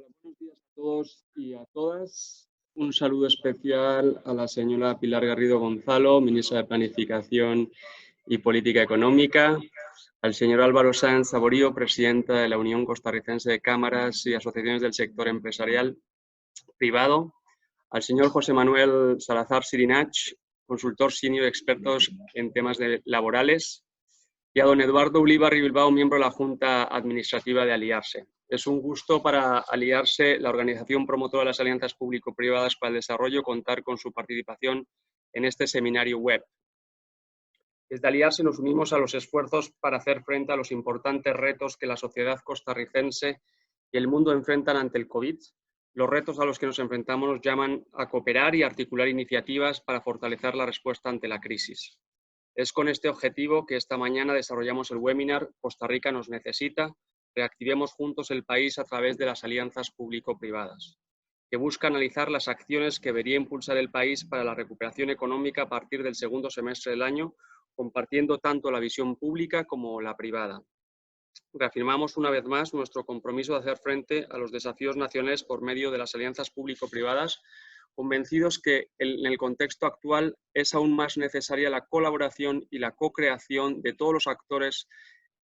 Buenos días a todos y a todas. Un saludo especial a la señora Pilar Garrido Gonzalo, ministra de Planificación y Política Económica, al señor Álvaro Sáenz Saborío, presidenta de la Unión Costarricense de Cámaras y Asociaciones del Sector Empresarial Privado, al señor José Manuel Salazar Sirinach, consultor senior expertos en temas laborales, y a don Eduardo Ulibarri Bilbao, miembro de la Junta Administrativa de Aliarse. Es un gusto para Aliarse, la organización promotora de las alianzas público-privadas para el desarrollo, contar con su participación en este seminario web. Desde Aliarse nos unimos a los esfuerzos para hacer frente a los importantes retos que la sociedad costarricense y el mundo enfrentan ante el COVID. Los retos a los que nos enfrentamos nos llaman a cooperar y articular iniciativas para fortalecer la respuesta ante la crisis. Es con este objetivo que esta mañana desarrollamos el webinar Costa Rica nos necesita, reactivemos juntos el país a través de las alianzas público-privadas, que busca analizar las acciones que debería impulsar el país para la recuperación económica a partir del segundo semestre del año, compartiendo tanto la visión pública como la privada. Reafirmamos una vez más nuestro compromiso de hacer frente a los desafíos nacionales por medio de las alianzas público-privadas, convencidos que en el contexto actual es aún más necesaria la colaboración y la co-creación de todos los actores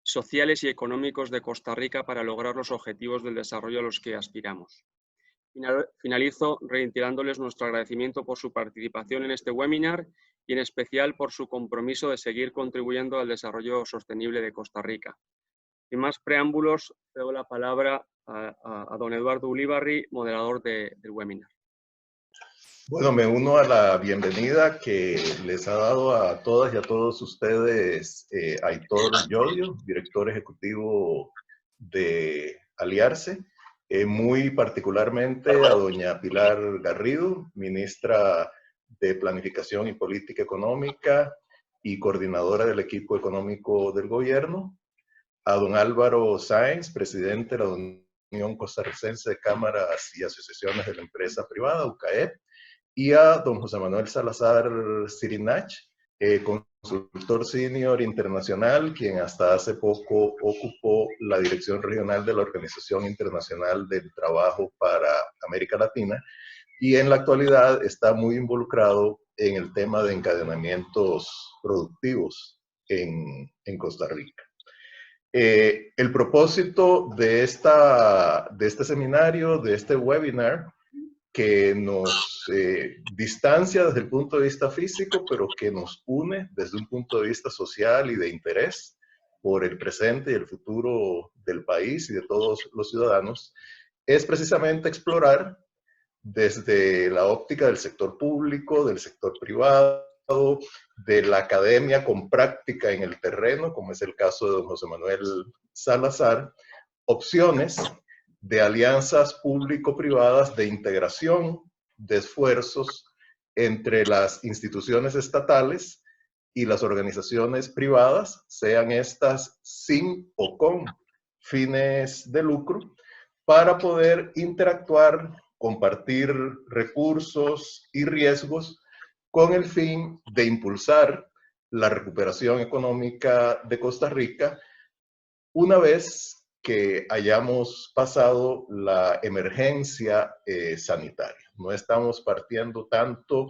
sociales y económicos de Costa Rica para lograr los objetivos del desarrollo a los que aspiramos. Finalizo reiterándoles nuestro agradecimiento por su participación en este webinar y en especial por su compromiso de seguir contribuyendo al desarrollo sostenible de Costa Rica. Sin más preámbulos, cedo la palabra a don Eduardo Ulibarri, moderador del webinar. Bueno, me uno a la bienvenida que les ha dado a todas y a todos ustedes Aitor Llodio, director ejecutivo de Aliarse, muy particularmente a doña Pilar Garrido, ministra de Planificación y Política Económica y coordinadora del equipo económico del gobierno, a don Álvaro Sáenz, presidente de la Unión Costarricense de Cámaras y Asociaciones de la Empresa Privada, UCAEP, y a don José Manuel Salazar Sirinach, consultor senior internacional, quien hasta hace poco ocupó la dirección regional de la Organización Internacional del Trabajo para América Latina, y en la actualidad está muy involucrado en el tema de encadenamientos productivos en Costa Rica. El propósito de este seminario, de este webinar, que nos distancia desde el punto de vista físico, pero que nos une desde un punto de vista social y de interés por el presente y el futuro del país y de todos los ciudadanos, es precisamente explorar desde la óptica del sector público, del sector privado, de la academia con práctica en el terreno, como es el caso de don José Manuel Salazar, opciones de alianzas público-privadas de integración de esfuerzos entre las instituciones estatales y las organizaciones privadas, sean estas sin o con fines de lucro, para poder interactuar, compartir recursos y riesgos con el fin de impulsar la recuperación económica de Costa Rica una vez que hayamos pasado la emergencia sanitaria. No estamos partiendo tanto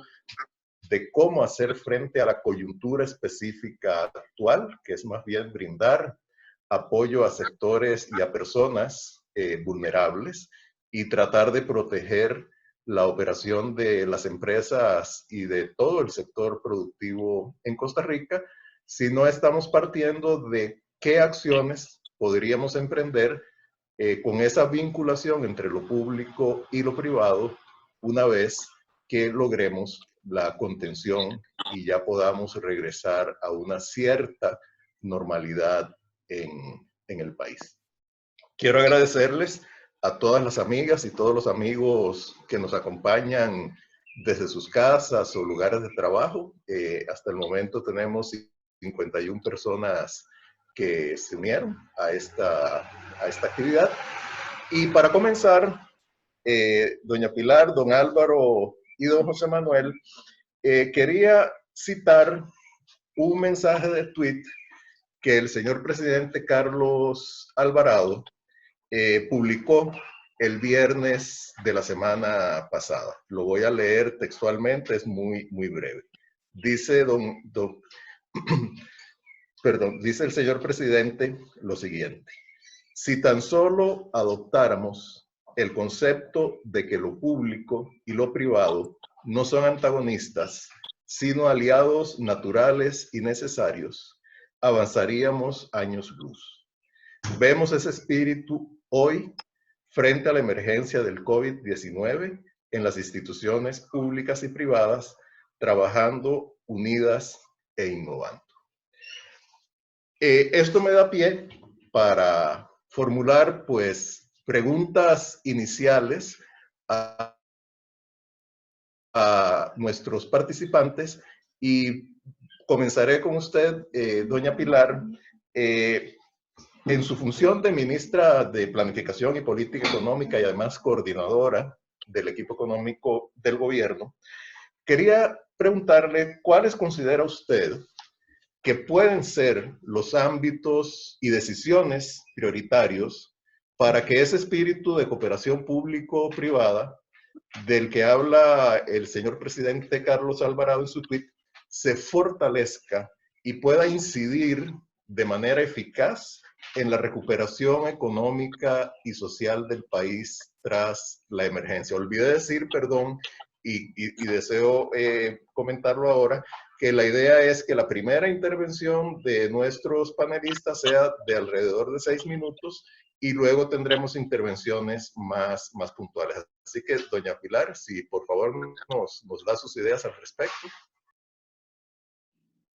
de cómo hacer frente a la coyuntura específica actual, que es más bien brindar apoyo a sectores y a personas vulnerables y tratar de proteger la operación de las empresas y de todo el sector productivo en Costa Rica, sino estamos partiendo de qué acciones podríamos emprender con esa vinculación entre lo público y lo privado una vez que logremos la contención y ya podamos regresar a una cierta normalidad en el país. Quiero agradecerles a todas las amigas y todos los amigos que nos acompañan desde sus casas o lugares de trabajo. Hasta el momento tenemos 51 personas que se unieron a esta actividad. Y para comenzar, doña Pilar, don Álvaro y don José Manuel, quería citar un mensaje de tweet que el señor presidente Carlos Alvarado publicó el viernes de la semana pasada. Lo voy a leer textualmente, es muy breve. Dice dice el señor presidente lo siguiente: si tan solo adoptáramos el concepto de que lo público y lo privado no son antagonistas, sino aliados naturales y necesarios, avanzaríamos años luz. Vemos ese espíritu hoy frente a la emergencia del COVID-19 en las instituciones públicas y privadas, trabajando unidas e innovando. Esto me da pie para formular, pues, preguntas iniciales a nuestros participantes, y comenzaré con usted, doña Pilar. En su función de ministra de Planificación y Política Económica y además coordinadora del equipo económico del gobierno, quería preguntarle cuáles considera usted que pueden ser los ámbitos y decisiones prioritarios para que ese espíritu de cooperación público-privada del que habla el señor presidente Carlos Alvarado en su tweet se fortalezca y pueda incidir de manera eficaz en la recuperación económica y social del país tras la emergencia. Olvidé decir, perdón, y deseo comentarlo ahora, que la idea es que la primera intervención de nuestros panelistas sea de alrededor de 6 minutos y luego tendremos intervenciones más puntuales. Así que, doña Pilar, si por favor nos da sus ideas al respecto.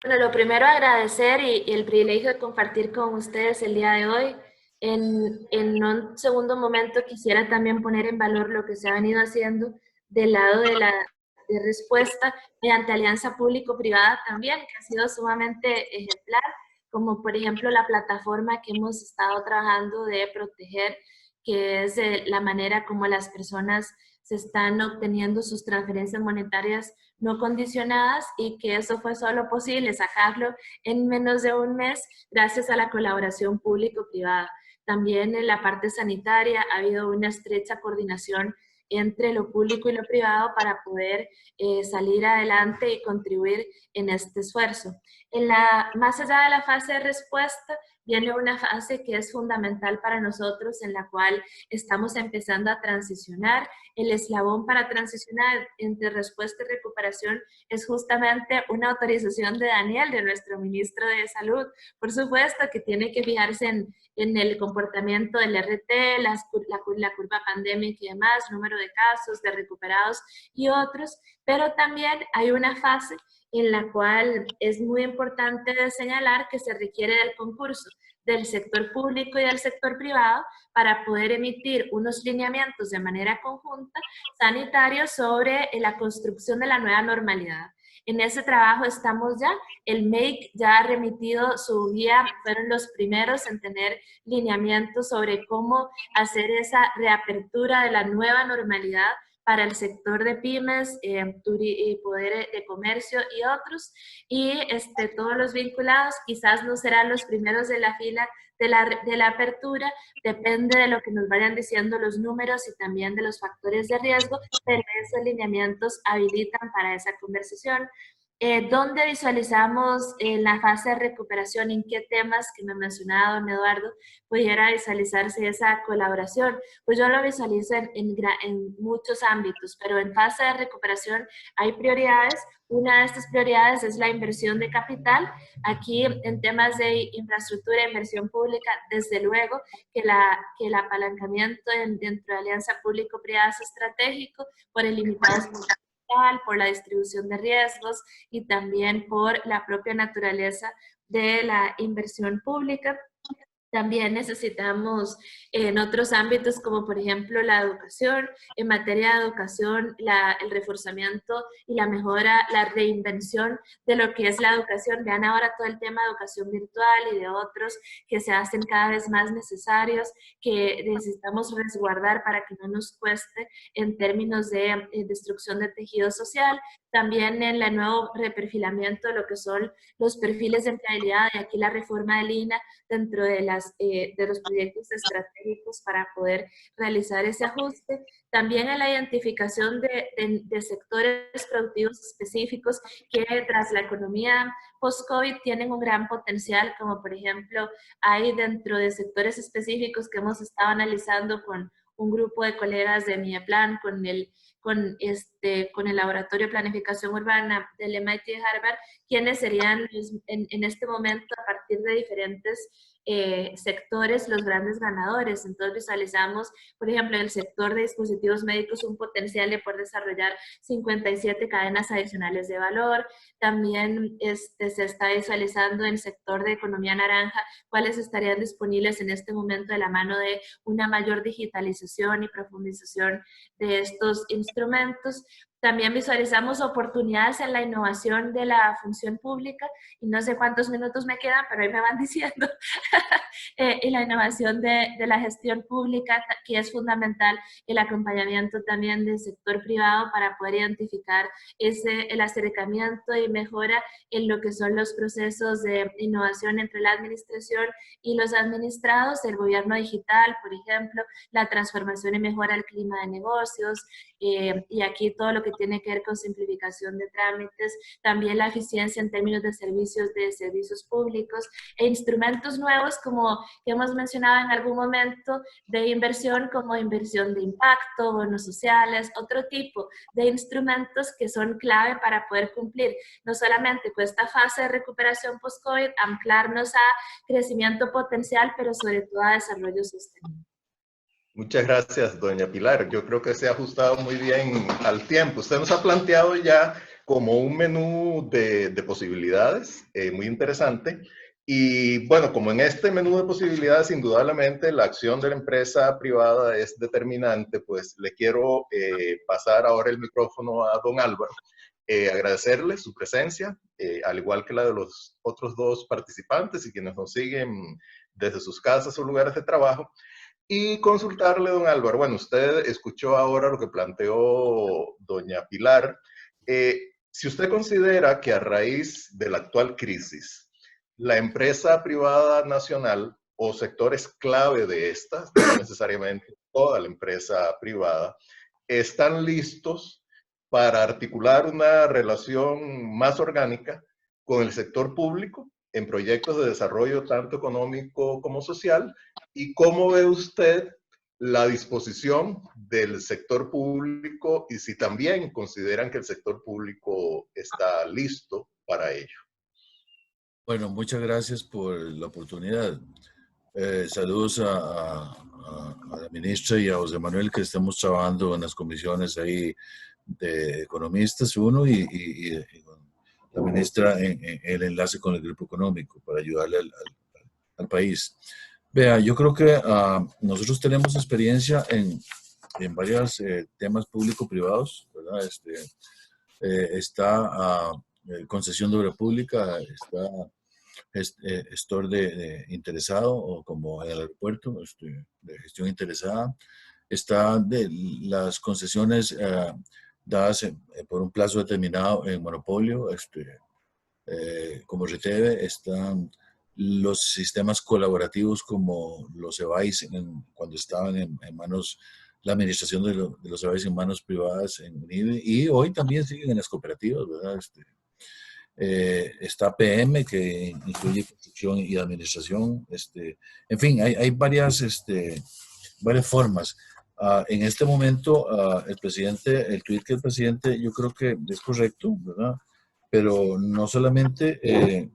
Bueno, lo primero agradecer y el privilegio de compartir con ustedes el día de hoy. En un segundo momento quisiera también poner en valor lo que se ha venido haciendo del lado de respuesta mediante alianza público-privada también, que ha sido sumamente ejemplar, como por ejemplo la plataforma que hemos estado trabajando de proteger, que es la manera como las personas se están obteniendo sus transferencias monetarias no condicionadas, y que eso fue solo posible sacarlo en menos de un mes gracias a la colaboración público-privada. También en la parte sanitaria ha habido una estrecha coordinación entre lo público y lo privado para poder salir adelante y contribuir en este esfuerzo. Más allá de la fase de respuesta, viene una fase que es fundamental para nosotros, en la cual estamos empezando a transicionar. El eslabón para transicionar entre respuesta y recuperación es justamente una autorización de Daniel, de nuestro ministro de Salud. Por supuesto que tiene que fijarse en el comportamiento del RT, la curva pandémica y demás, número de casos, de recuperados y otros, pero también hay una fase en la cual es muy importante señalar que se requiere del concurso del sector público y del sector privado para poder emitir unos lineamientos de manera conjunta sanitarios sobre la construcción de la nueva normalidad. En ese trabajo estamos ya. El MEIC ya ha remitido su guía, fueron los primeros en tener lineamientos sobre cómo hacer esa reapertura de la nueva normalidad para el sector de pymes, y poder de comercio y otros, y todos los vinculados. Quizás no serán los primeros de la fila de la apertura, depende de lo que nos vayan diciendo los números y también de los factores de riesgo, pero esos lineamientos habilitan para esa conversación. ¿Dónde visualizamos la fase de recuperación? ¿En qué temas que me mencionaba don Eduardo pudiera visualizarse esa colaboración? Pues yo lo visualizo en muchos ámbitos, pero en fase de recuperación hay prioridades. Una de estas prioridades es la inversión de capital. Aquí, en temas de infraestructura e inversión pública, desde luego que el apalancamiento dentro de alianza público-privada es estratégico por el limitado por la distribución de riesgos y también por la propia naturaleza de la inversión pública. También necesitamos en otros ámbitos, como por ejemplo la educación. En materia de educación, el reforzamiento y la mejora, la reinvención de lo que es la educación. Vean ahora todo el tema de educación virtual y de otros que se hacen cada vez más necesarios, que necesitamos resguardar para que no nos cueste en términos de destrucción de tejido social. También en el nuevo reperfilamiento de lo que son los perfiles de empleabilidad, y aquí la reforma del INA dentro de las de los proyectos estratégicos para poder realizar ese ajuste. También en la identificación de sectores productivos específicos que tras la economía post-COVID tienen un gran potencial, como por ejemplo hay dentro de sectores específicos que hemos estado analizando con un grupo de colegas de MIEPLAN, con el Laboratorio de Planificación Urbana del MIT de Harvard, quienes serían en este momento, a partir de diferentes sectores, los grandes ganadores. Entonces visualizamos, por ejemplo, en el sector de dispositivos médicos un potencial de poder desarrollar 57 cadenas adicionales de valor. También se está visualizando en el sector de economía naranja cuáles estarían disponibles en este momento de la mano de una mayor digitalización y profundización de estos instrumentos. También visualizamos oportunidades en la innovación de la función pública, y no sé cuántos minutos me quedan, pero ahí me van diciendo, y la innovación de la gestión pública, que es fundamental, el acompañamiento también del sector privado para poder identificar el acercamiento y mejora en lo que son los procesos de innovación entre la administración y los administrados, el gobierno digital, por ejemplo, la transformación y mejora del clima de negocios, y aquí todo lo que tiene que ver con simplificación de trámites, también la eficiencia en términos de servicios públicos e instrumentos nuevos como que hemos mencionado en algún momento de inversión, como inversión de impacto, bonos sociales, otro tipo de instrumentos que son clave para poder cumplir no solamente con esta fase de recuperación post-COVID, anclarnos a crecimiento potencial, pero sobre todo a desarrollo sostenible. Muchas gracias, doña Pilar. Yo creo que se ha ajustado muy bien al tiempo. Usted nos ha planteado ya como un menú de posibilidades muy interesante. Y bueno, como en este menú de posibilidades, indudablemente la acción de la empresa privada es determinante, pues le quiero pasar ahora el micrófono a don Álvaro. Agradecerle su presencia, al igual que la de los otros dos participantes y quienes nos siguen desde sus casas o lugares de trabajo. Y consultarle, don Álvaro, bueno, usted escuchó ahora lo que planteó doña Pilar. Si usted considera que a raíz de la actual crisis, la empresa privada nacional o sectores clave de estas, no necesariamente toda la empresa privada, están listos para articular una relación más orgánica con el sector público en proyectos de desarrollo tanto económico como social, y cómo ve usted la disposición del sector público y si también consideran que el sector público está listo para ello. Bueno, muchas gracias por la oportunidad. Saludos a la ministra y a José Manuel, que estamos trabajando en las comisiones ahí de economistas, uno, y la ministra en el enlace con el grupo económico para ayudarle al país. Vea, yo creo que nosotros tenemos experiencia en varios temas público-privados, ¿verdad? Está concesión de obra pública, está gestor de interesado, o como en el aeropuerto, de gestión interesada. Está de las concesiones dadas por un plazo determinado en monopolio, como RETEVE. Están los sistemas colaborativos como los EBAIS, cuando estaban en manos, la administración de los EBAIS en manos privadas en UNIBE, y hoy también siguen en las cooperativas, ¿verdad? Está PM, que incluye construcción y administración. En fin, hay varias formas. En este momento, el tuit que el presidente, yo creo que es correcto, ¿verdad? Pero no solamente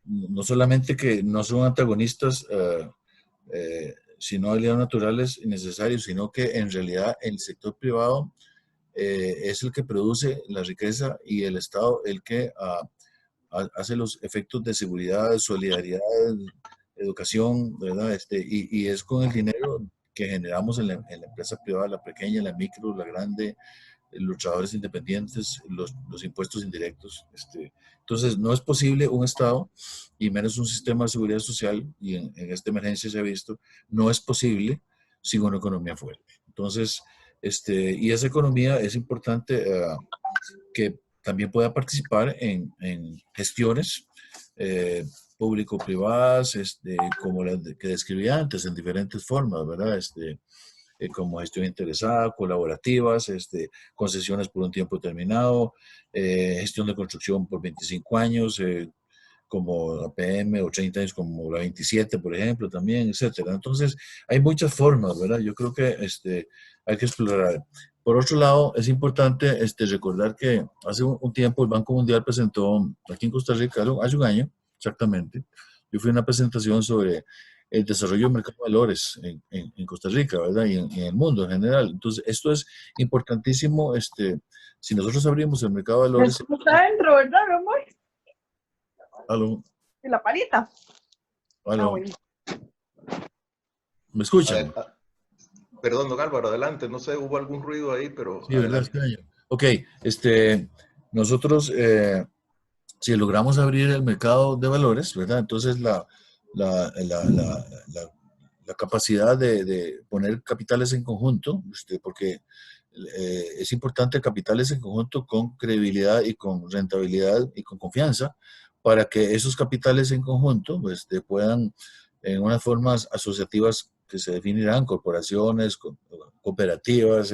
no solamente que no son antagonistas, sino aliados naturales y necesarios, sino que en realidad el sector privado es el que produce la riqueza y el Estado el que hace los efectos de seguridad, solidaridad, educación, ¿verdad? Y es con el dinero que generamos en la empresa privada, la pequeña, la micro, la grande, los trabajadores independientes, los impuestos indirectos. Entonces, no es posible un Estado, y menos un sistema de seguridad social, y en esta emergencia se ha visto, no es posible sin una economía fuerte. Entonces, y esa economía es importante que también pueda participar en gestiones público-privadas, como las que describí antes, en diferentes formas, ¿verdad? Como gestión interesada, colaborativas, concesiones por un tiempo determinado, gestión de construcción por 25 años, como la PM, o 30 años como la 27, por ejemplo, también, etcétera. Entonces, hay muchas formas, ¿verdad? Yo creo que hay que explorar. Por otro lado, es importante recordar que hace un tiempo el Banco Mundial presentó aquí en Costa Rica, hace un año exactamente, yo fui a una presentación sobre el desarrollo del mercado de valores en Costa Rica, ¿verdad? Y en el mundo en general. Entonces, esto es importantísimo. Si nosotros abrimos el mercado de valores... Está dentro, ¿verdad, mi amor? ¿Aló? ¿Y la palita? ¿Aló? Ah, bueno. ¿Me escuchan? Perdón, don Álvaro, adelante. No sé, hubo algún ruido ahí, pero Sí, ¿verdad? adelante. Extraño. Ok, nosotros, si logramos abrir el mercado de valores, ¿verdad? Entonces, la capacidad de poner capitales en conjunto, porque es importante capitales en conjunto con credibilidad y con rentabilidad y con confianza, para que esos capitales en conjunto puedan, en unas formas asociativas que se definirán, corporaciones, cooperativas,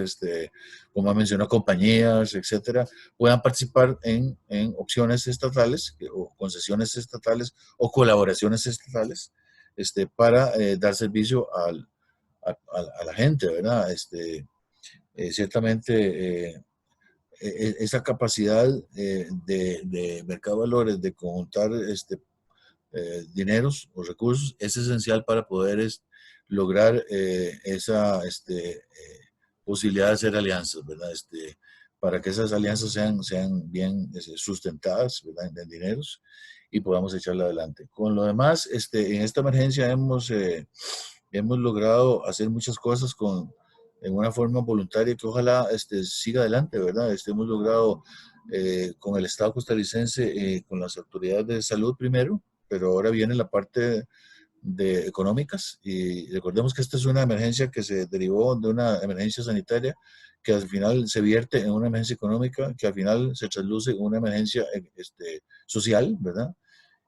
como ha mencionado, compañías, etcétera, puedan participar en opciones estatales o concesiones estatales o colaboraciones estatales para dar servicio a la gente, ¿verdad? Ciertamente, esa capacidad de mercado de valores, de conjuntar dineros o recursos, es esencial para poder lograr esa posibilidad de hacer alianzas, ¿verdad? Para que esas alianzas sean bien sustentadas, ¿verdad? En dineros y podamos echarla adelante. Con lo demás, en esta emergencia hemos logrado hacer muchas cosas en una forma voluntaria que ojalá siga adelante, ¿verdad? Hemos logrado con el Estado costarricense, con las autoridades de salud primero, pero ahora viene la parte de económicas y recordemos que esta es una emergencia que se derivó de una emergencia sanitaria que al final se vierte en una emergencia económica que al final se trasluce en una emergencia social, ¿verdad?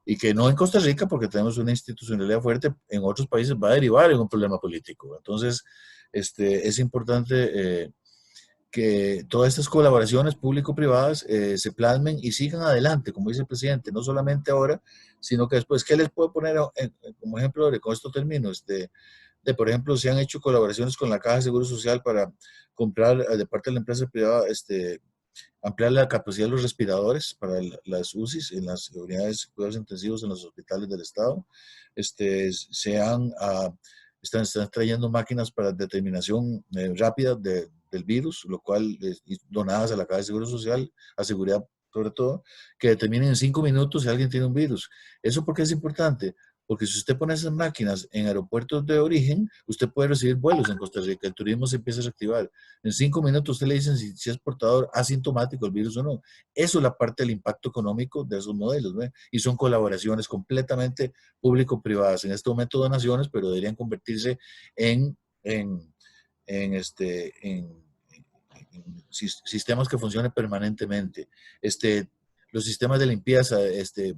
Y que no en Costa Rica, porque tenemos una institucionalidad fuerte, en otros países va a derivar en un problema político. Entonces, es importante que todas estas colaboraciones público-privadas se plasmen y sigan adelante, como dice el presidente, no solamente ahora, sino que después. ¿Qué les puedo poner como ejemplo? Con esto termino. Por ejemplo, se han hecho colaboraciones con la Caja de Seguro Social para comprar de parte de la empresa privada, ampliar la capacidad de los respiradores para las UCIs en las unidades de cuidados intensivos en los hospitales del Estado. Están trayendo máquinas para determinación rápida del virus, lo cual donadas a la Caja de Seguro Social, a seguridad sobre todo, que determinen en 5 minutos si alguien tiene un virus. ¿Eso por qué es importante? Porque si usted pone esas máquinas en aeropuertos de origen, usted puede recibir vuelos en Costa Rica, el turismo se empieza a reactivar. En 5 minutos usted le dicen si es portador asintomático el virus o no. Eso es la parte del impacto económico de esos modelos, ¿ve? Y son colaboraciones completamente público-privadas. En este momento donaciones, pero deberían convertirse en sistemas que funcionen permanentemente. Los sistemas de limpieza,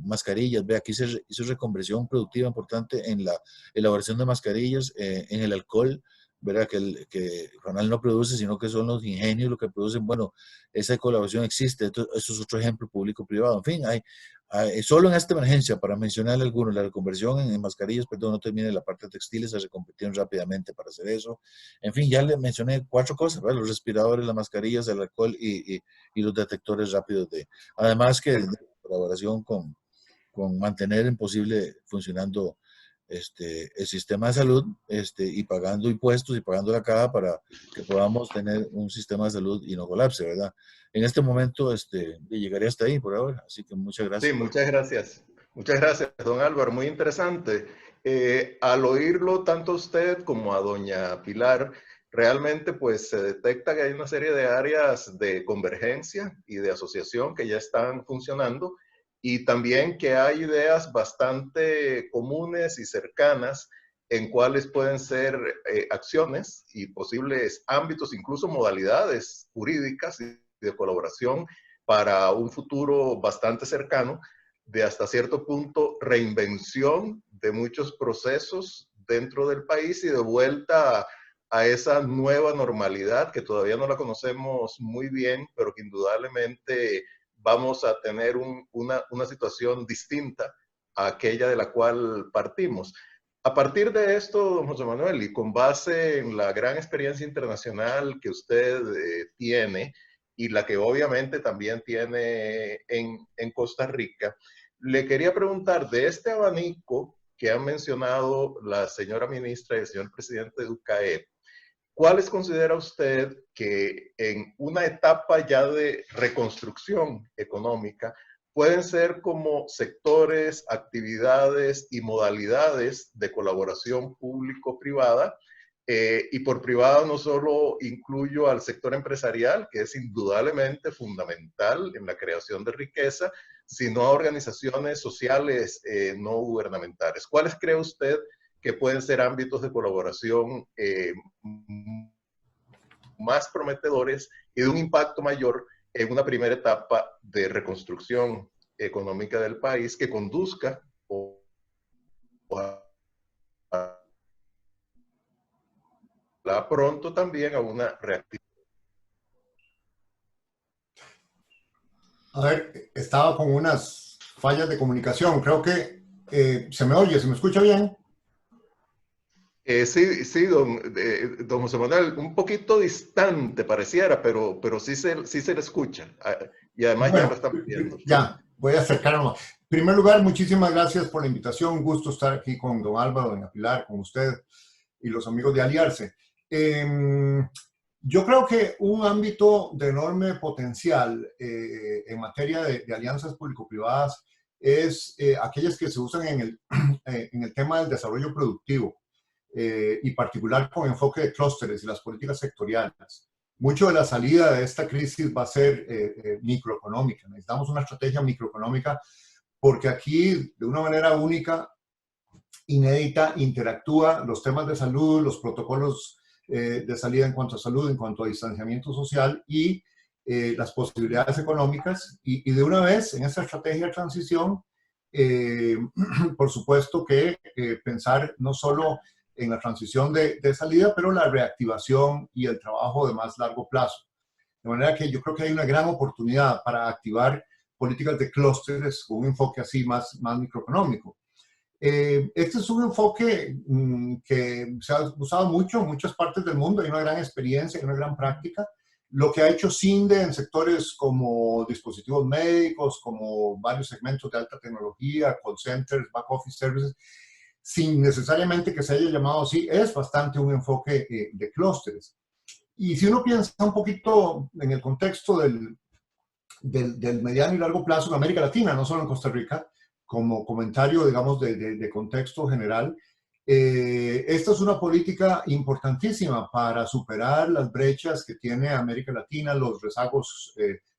mascarillas, ve, aquí se hizo reconversión productiva importante en la elaboración de mascarillas, en el alcohol, ¿verdad? Que Ronald no produce, sino que son los ingenios lo que producen. Bueno, esa colaboración existe. Esto es otro ejemplo público-privado. En fin, solo en esta emergencia, para mencionar algunos, la reconversión en mascarillas, perdón, no termine la parte de textiles, se reconvirtieron rápidamente para hacer eso. En fin, ya le mencioné 4 cosas, ¿verdad? Los respiradores, las mascarillas, el alcohol y los detectores rápidos Además que en colaboración con mantener en posible funcionando el sistema de salud y pagando impuestos y pagando la caja para que podamos tener un sistema de salud y no colapse, ¿verdad? En este momento llegaré hasta ahí por ahora, así que muchas gracias. Sí, muchas gracias. Muchas gracias, don Álvaro, muy interesante. Al oírlo tanto a usted como a doña Pilar, realmente pues se detecta que hay una serie de áreas de convergencia y de asociación que ya están funcionando y también que hay ideas bastante comunes y cercanas en cuáles pueden ser acciones y posibles ámbitos, incluso modalidades jurídicas y de colaboración para un futuro bastante cercano, de hasta cierto punto reinvención de muchos procesos dentro del país y de vuelta a esa nueva normalidad que todavía no la conocemos muy bien, pero que indudablemente vamos a tener una situación distinta a aquella de la cual partimos. A partir de esto, don José Manuel, y con base en la gran experiencia internacional que usted tiene y la que obviamente también tiene en Costa Rica, le quería preguntar de este abanico que han mencionado la señora ministra y el señor presidente de UCAEP, ¿cuáles considera usted que en una etapa ya de reconstrucción económica pueden ser como sectores, actividades y modalidades de colaboración público-privada? Y por privado no solo incluyo al sector empresarial, que es indudablemente fundamental en la creación de riqueza, sino a organizaciones sociales no gubernamentales. ¿Cuáles cree usted que pueden ser ámbitos de colaboración más prometedores y de un impacto mayor en una primera etapa de reconstrucción económica del país que conduzca pronto también a una reactivación? A ver, estaba con unas fallas de comunicación. Creo que se me oye, ¿se me escucha bien? Sí, don José Manuel, un poquito distante pareciera, pero sí se le escucha. Y además Bueno, ya lo estamos viendo. Ya, voy a acercarme. En primer lugar, muchísimas gracias por la invitación. Un gusto estar aquí con don Álvaro, doña Pilar, con usted y los amigos de Aliarse. Yo creo que un ámbito de enorme potencial en materia de alianzas público-privadas es aquellas que se usan en el tema del desarrollo productivo y particular con enfoque de clústeres y las políticas sectoriales. Mucho de la salida de esta crisis va a ser microeconómica. Necesitamos una estrategia microeconómica porque aquí, de una manera única, inédita, interactúa los temas de salud, los protocolos de salida en cuanto a salud, en cuanto a distanciamiento social y las posibilidades económicas. Y de una vez, en esta estrategia de transición, por supuesto que pensar no solo en la transición de salida, pero la reactivación y el trabajo de más largo plazo. De manera que yo creo que hay una gran oportunidad para activar políticas de clústeres con un enfoque así más microeconómico. Este es un enfoque que se ha usado mucho en muchas partes del mundo, hay una gran experiencia, hay una gran práctica. Lo que ha hecho CINDE en sectores como dispositivos médicos, como varios segmentos de alta tecnología, call centers, back office services, sin necesariamente que se haya llamado así, es bastante un enfoque de clústeres. Y si uno piensa un poquito en el contexto del mediano y largo plazo en América Latina, no solo en Costa Rica, como comentario, digamos, de contexto general, esta es una política importantísima para superar las brechas que tiene América Latina, los rezagos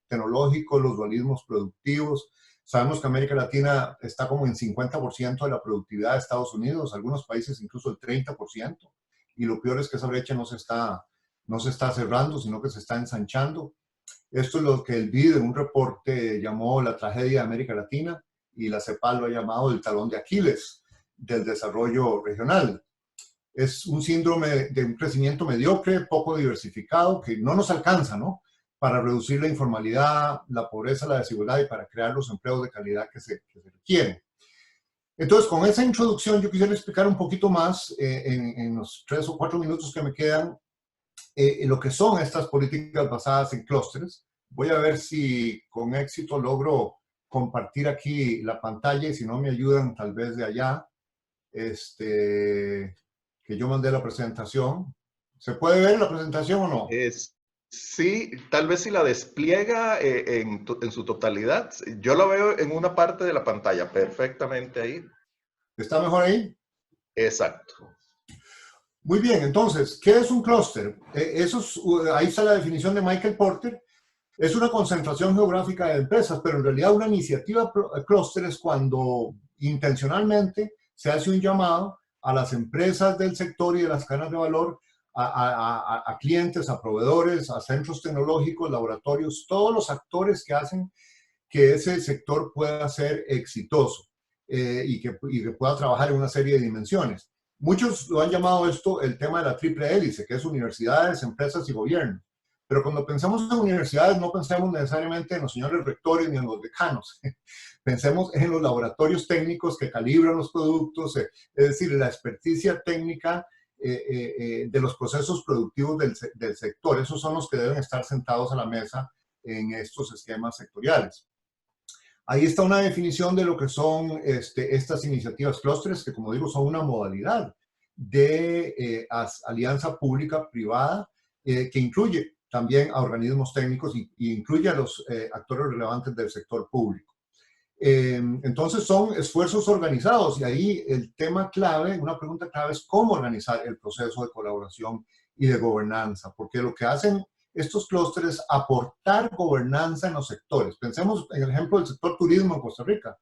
tecnológicos, los dualismos productivos. Sabemos que América Latina está como en 50% de la productividad de Estados Unidos, algunos países incluso el 30%, y lo peor es que esa brecha no se está cerrando, sino que se está ensanchando. Esto es lo que el BID en un reporte llamó la tragedia de América Latina, y la CEPAL lo ha llamado el talón de Aquiles del desarrollo regional. Es un síndrome de un crecimiento mediocre, poco diversificado, que no nos alcanza, ¿no?, para reducir la informalidad, la pobreza, la desigualdad y para crear los empleos de calidad que se requieren. Entonces, con esa introducción, yo quisiera explicar un poquito más, en los 3 o 4 minutos que me quedan, lo que son estas políticas basadas en clústeres. Voy a ver si con éxito logro compartir aquí la pantalla y si no me ayudan tal vez de allá, que yo mandé la presentación. ¿Se puede ver la presentación o no? Sí, tal vez si la despliega en su totalidad. Yo la veo en una parte de la pantalla, perfectamente ahí. ¿Está mejor ahí? Exacto. Muy bien, entonces, ¿qué es un clúster? Ahí está la definición de Michael Porter. Es una concentración geográfica de empresas, pero en realidad una iniciativa clúster es cuando intencionalmente se hace un llamado a las empresas del sector y de las cadenas de valor, a clientes, a proveedores, a centros tecnológicos, laboratorios, todos los actores que hacen que ese sector pueda ser exitoso y que pueda trabajar en una serie de dimensiones. Muchos lo han llamado esto el tema de la triple hélice, que es universidades, empresas y gobierno. Pero cuando pensamos en universidades, no pensemos necesariamente en los señores rectores ni en los decanos. Pensemos en los laboratorios técnicos que calibran los productos, es decir, la experticia técnica de los procesos productivos del sector. Esos son los que deben estar sentados a la mesa en estos esquemas sectoriales. Ahí está una definición de lo que son estas iniciativas clústeres, que como digo son una modalidad de alianza pública-privada que incluye también a organismos técnicos y incluye a los actores relevantes del sector público. Entonces son esfuerzos organizados y ahí el tema clave, una pregunta clave es cómo organizar el proceso de colaboración y de gobernanza, porque lo que hacen estos clústeres es aportar gobernanza en los sectores. Pensemos en el ejemplo del sector turismo en Costa Rica.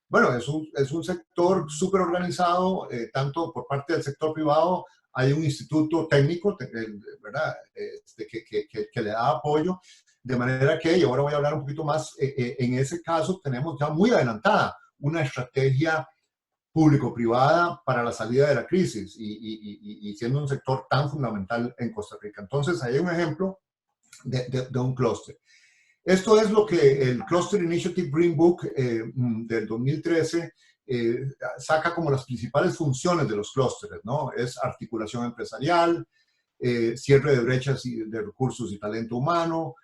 Bueno, es un sector súper organizado, tanto por parte del sector privado. Hay un instituto técnico, ¿verdad? Que le da apoyo, de manera que, y ahora voy a hablar un poquito más, en ese caso tenemos ya muy adelantada una estrategia público-privada para la salida de la crisis y siendo un sector tan fundamental en Costa Rica. Entonces, ahí hay un ejemplo de un clúster. Esto es lo que el Cluster Initiative Green Book del 2013 saca como las principales funciones de los clústeres, ¿no? Es articulación empresarial, cierre de brechas de recursos y talento humano,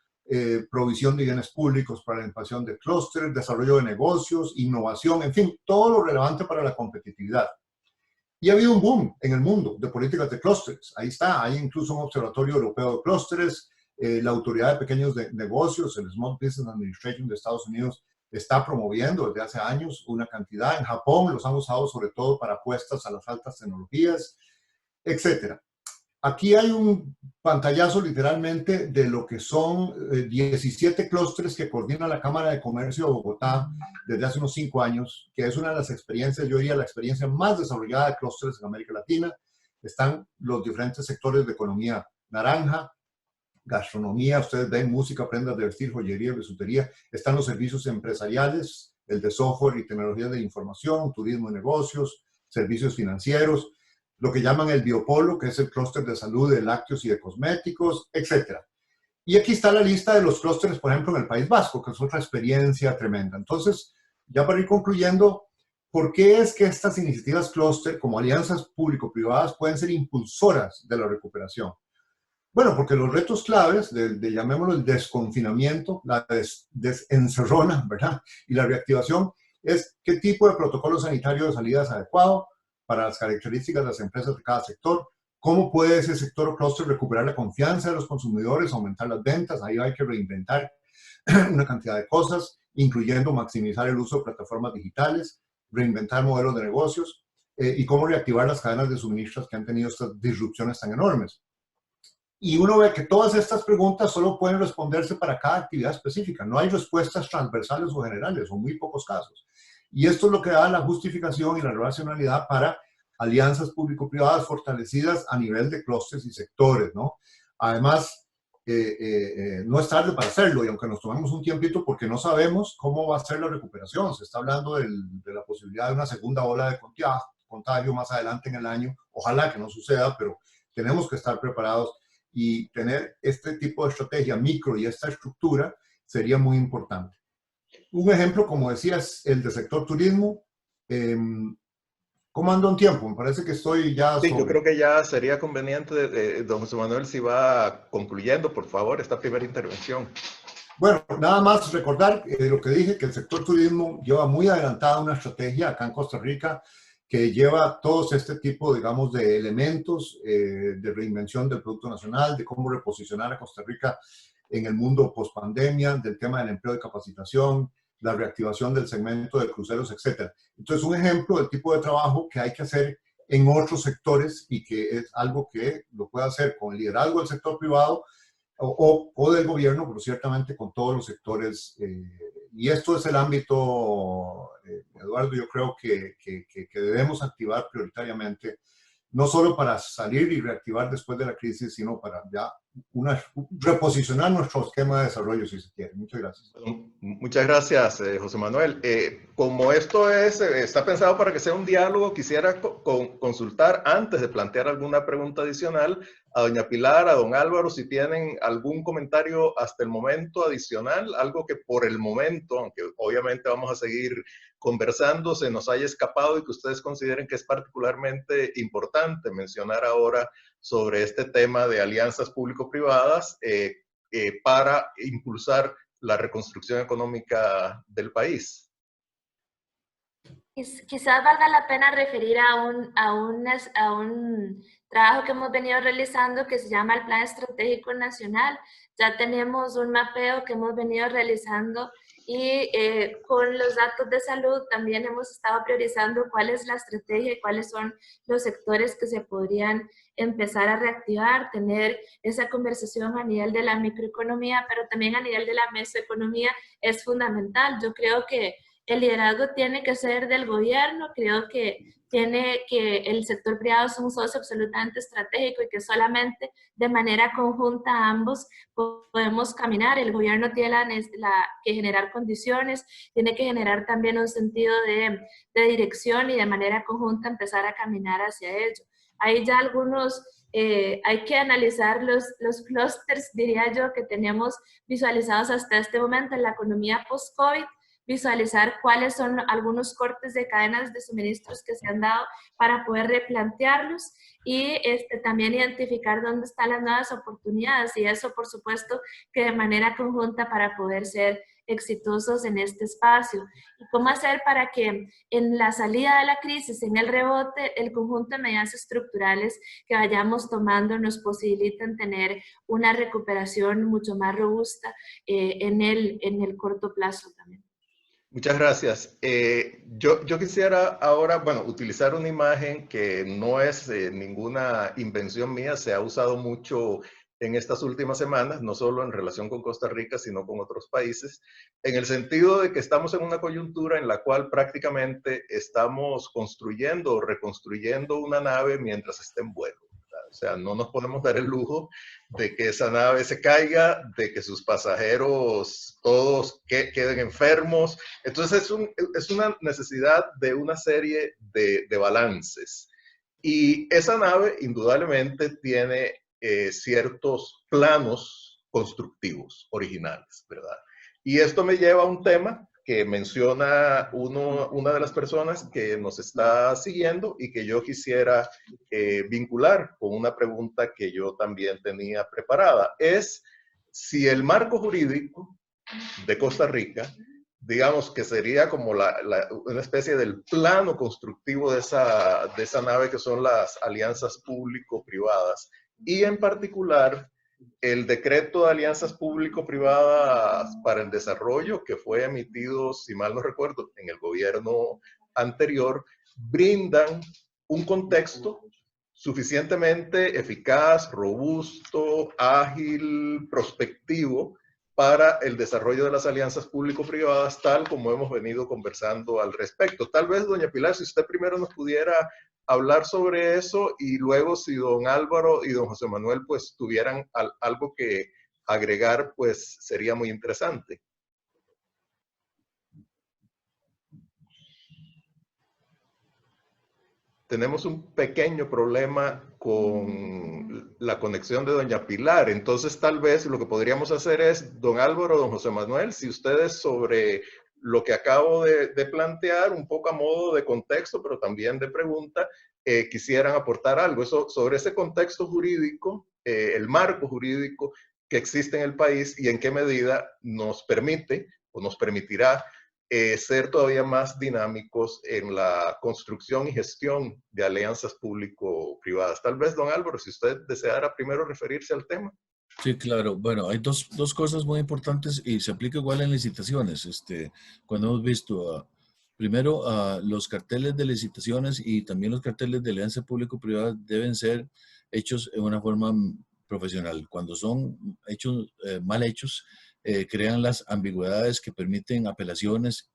provisión de bienes públicos para la expansión de clústeres, desarrollo de negocios, innovación, en fin, todo lo relevante para la competitividad. Y ha habido un boom en el mundo de políticas de clústeres. Ahí está, hay incluso un observatorio europeo de clústeres, la Autoridad de Pequeños Negocios, el Small Business Administration de Estados Unidos, está promoviendo desde hace años una cantidad. En Japón los han usado sobre todo para apuestas a las altas tecnologías, etc. Aquí hay un pantallazo literalmente de lo que son 17 clústeres que coordina la Cámara de Comercio de Bogotá desde hace unos 5 años, que es una de las experiencias, yo diría la experiencia más desarrollada de clústeres en América Latina. Están los diferentes sectores de economía naranja, gastronomía, ustedes ven música, prendas de vestir, joyería, bisutería, están los servicios empresariales, el de software y tecnologías de información, turismo y negocios, servicios financieros, lo que llaman el biopolo, que es el clúster de salud, de lácteos y de cosméticos, etc. Y aquí está la lista de los clústeres, por ejemplo, en el País Vasco, que es otra experiencia tremenda. Entonces, ya para ir concluyendo, ¿por qué es que estas iniciativas clúster, como alianzas público-privadas, pueden ser impulsoras de la recuperación? Bueno, porque los retos claves llamémoslo el desconfinamiento, la desencerrona, ¿verdad? Y la reactivación es qué tipo de protocolo sanitario de salida es adecuado para las características de las empresas de cada sector, cómo puede ese sector o clúster recuperar la confianza de los consumidores, aumentar las ventas, ahí hay que reinventar una cantidad de cosas, incluyendo maximizar el uso de plataformas digitales, reinventar modelos de negocios y cómo reactivar las cadenas de suministros que han tenido estas disrupciones tan enormes. Y uno ve que todas estas preguntas solo pueden responderse para cada actividad específica. No hay respuestas transversales o generales, o muy pocos casos. Y esto es lo que da la justificación y la racionalidad para alianzas público-privadas fortalecidas a nivel de clústeres y sectores, ¿no? Además, no es tarde para hacerlo, y aunque nos tomemos un tiempito porque no sabemos cómo va a ser la recuperación, se está hablando de la posibilidad de una segunda ola de contagio más adelante en el año. Ojalá que no suceda, pero tenemos que estar preparados. Y tener este tipo de estrategia micro y esta estructura sería muy importante. Un ejemplo, como decías, el de sector turismo. ¿Cómo ando en tiempo? Me parece que estoy ya... Sí, yo creo que ya sería conveniente, don José Manuel, si va concluyendo, por favor, esta primera intervención. Bueno, nada más recordar lo que dije, que el sector turismo lleva muy adelantada una estrategia acá en Costa Rica, que lleva todos este tipo, digamos, de elementos de reinvención del Producto Nacional, de cómo reposicionar a Costa Rica en el mundo post-pandemia, del tema del empleo de capacitación, la reactivación del segmento de cruceros, etc. Entonces, un ejemplo del tipo de trabajo que hay que hacer en otros sectores y que es algo que lo puede hacer con el liderazgo del sector privado o del gobierno, pero ciertamente con todos los sectores. Y esto es el ámbito, Eduardo, yo creo que debemos activar prioritariamente, no solo para salir y reactivar después de la crisis, sino para ya reposicionar nuestro esquema de desarrollo, si se quiere. Muchas gracias. Muchas gracias, José Manuel. Como esto está pensado para que sea un diálogo, quisiera consultar antes de plantear alguna pregunta adicional a doña Pilar, a don Álvaro, si tienen algún comentario hasta el momento adicional, algo que por el momento, aunque obviamente vamos a seguir conversando, se nos haya escapado y que ustedes consideren que es particularmente importante mencionar ahora sobre este tema de alianzas público-privadas para impulsar la reconstrucción económica del país. Quizás valga la pena referir a un trabajo que hemos venido realizando que se llama el Plan Estratégico Nacional. Ya tenemos un mapeo que hemos venido realizando y con los datos de salud también hemos estado priorizando cuál es la estrategia y cuáles son los sectores que se podrían empezar a reactivar, tener esa conversación a nivel de la microeconomía, pero también a nivel de la mesoeconomía es fundamental. Yo creo que el liderazgo tiene que ser del gobierno, creo que el sector privado es un socio absolutamente estratégico y que solamente de manera conjunta ambos podemos caminar. El gobierno tiene que generar condiciones, tiene que generar también un sentido de dirección y de manera conjunta empezar a caminar hacia ello. Hay ya algunos, hay que analizar los clústeres, diría yo, que tenemos visualizados hasta este momento en la economía post-COVID, visualizar cuáles son algunos cortes de cadenas de suministros que se han dado para poder replantearlos y también identificar dónde están las nuevas oportunidades y eso, por supuesto, que de manera conjunta para poder ser exitosos en este espacio. ¿Y cómo hacer para que en la salida de la crisis, en el rebote, el conjunto de medidas estructurales que vayamos tomando nos posibiliten tener una recuperación mucho más robusta en el corto plazo también? Muchas gracias. Yo quisiera ahora, bueno, utilizar una imagen que no es ninguna invención mía, se ha usado mucho en estas últimas semanas, no solo en relación con Costa Rica, sino con otros países, en el sentido de que estamos en una coyuntura en la cual prácticamente estamos construyendo o reconstruyendo una nave mientras está en vuelo. O sea, no nos podemos dar el lujo de que esa nave se caiga, de que sus pasajeros todos queden enfermos. Entonces es una necesidad de una serie de balances. Y esa nave indudablemente tiene ciertos planos constructivos originales, ¿verdad? Y esto me lleva a un tema que menciona una de las personas que nos está siguiendo y que yo quisiera vincular con una pregunta que yo también tenía preparada. Es si el marco jurídico de Costa Rica, digamos que sería como una especie del plano constructivo de esa nave que son las alianzas público-privadas, y en particular el decreto de alianzas público-privadas para el desarrollo que fue emitido, si mal no recuerdo, en el gobierno anterior, brindan un contexto suficientemente eficaz, robusto, ágil, prospectivo para el desarrollo de las alianzas público-privadas, tal como hemos venido conversando al respecto. Tal vez, doña Pilar, si usted primero nos pudiera hablar sobre eso y luego si don Álvaro y don José Manuel pues tuvieran algo que agregar, pues sería muy interesante. Tenemos un pequeño problema con la conexión de doña Pilar, entonces tal vez lo que podríamos hacer es, don Álvaro, don José Manuel, si ustedes sobre lo que acabo de plantear, un poco a modo de contexto, pero también de pregunta, quisieran aportar algo sobre ese contexto jurídico, el marco jurídico que existe en el país y en qué medida nos permite o nos permitirá ser todavía más dinámicos en la construcción y gestión de alianzas público-privadas. Tal vez, don Álvaro, si usted deseara primero referirse al tema. Sí, claro. Bueno, hay dos cosas muy importantes y se aplica igual en licitaciones. Cuando hemos visto, primero, los carteles de licitaciones y también los carteles de alianza público-privada deben ser hechos en una forma profesional. Cuando son hechos mal hechos, crean las ambigüedades que permiten apelaciones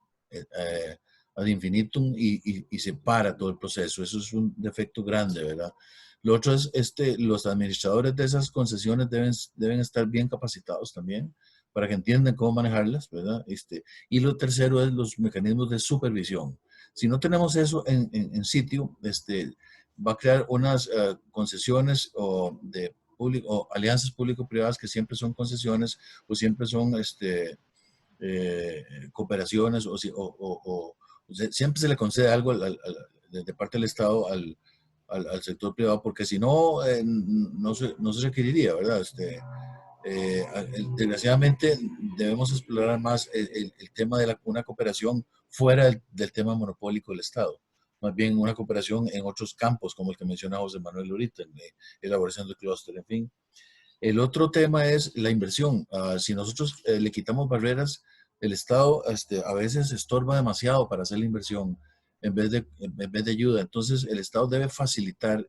ad infinitum y se para todo el proceso. Eso es un defecto grande, ¿verdad? Lo otro es, los administradores de esas concesiones deben estar bien capacitados también para que entiendan cómo manejarlas, ¿verdad? Y lo tercero es los mecanismos de supervisión. Si no tenemos eso en sitio, va a crear unas concesiones o alianzas público-privadas que siempre son concesiones o siempre son cooperaciones o siempre se le concede algo de parte del Estado al sector privado, porque si no, no se requeriría, ¿verdad? Desgraciadamente debemos explorar más el tema de una cooperación fuera del tema monopólico del Estado, más bien una cooperación en otros campos, como el que menciona José Manuel ahorita, en elaboración de clúster, en fin. El otro tema es la inversión. Si nosotros le quitamos barreras, el Estado a veces estorba demasiado para hacer la inversión en vez de ayuda. Entonces, el Estado debe facilitar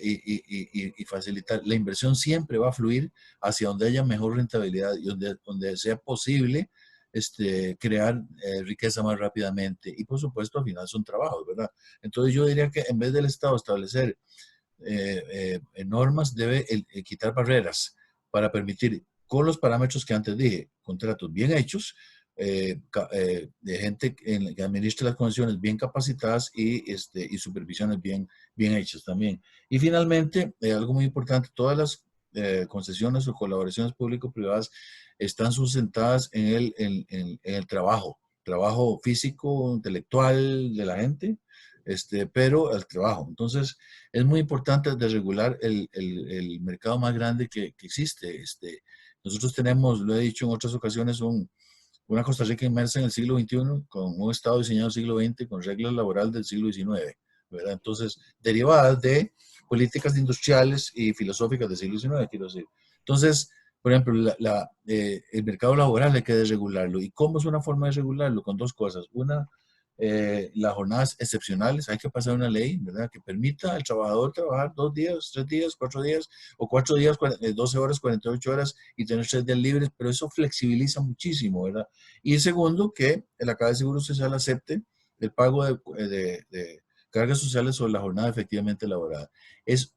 y facilitar. La inversión siempre va a fluir hacia donde haya mejor rentabilidad y donde sea posible crear riqueza más rápidamente. Y por supuesto, al final son trabajos, ¿verdad? Entonces yo diría que en vez del Estado establecer normas, debe quitar barreras para permitir, con los parámetros que antes dije, contratos bien hechos, de gente que administre las concesiones bien capacitadas y supervisiones bien hechas también. Y finalmente, algo muy importante, todas las concesiones o colaboraciones público-privadas están sustentadas en el trabajo físico, intelectual de la gente, pero el trabajo. Entonces, es muy importante desregular el mercado más grande que existe. Nosotros tenemos, lo he dicho en otras ocasiones, una Costa Rica inmersa en el siglo XXI, con un Estado diseñado en el siglo XX, con reglas laborales del siglo XIX, ¿verdad? Entonces, derivadas de políticas industriales y filosóficas del siglo XIX, quiero decir. Entonces, por ejemplo, el mercado laboral hay que desregularlo. ¿Y cómo es una forma de regularlo? Con dos cosas. Una, las jornadas excepcionales, hay que pasar una ley, ¿verdad?, que permita al trabajador trabajar 2 días, 3 días, 4 días, o 4 días, 12 horas, 48 horas y tener 3 días libres, pero eso flexibiliza muchísimo, ¿verdad? Y el segundo, que la Caja de Seguro Social acepte el pago de cargas sociales sobre la jornada efectivamente elaborada. Es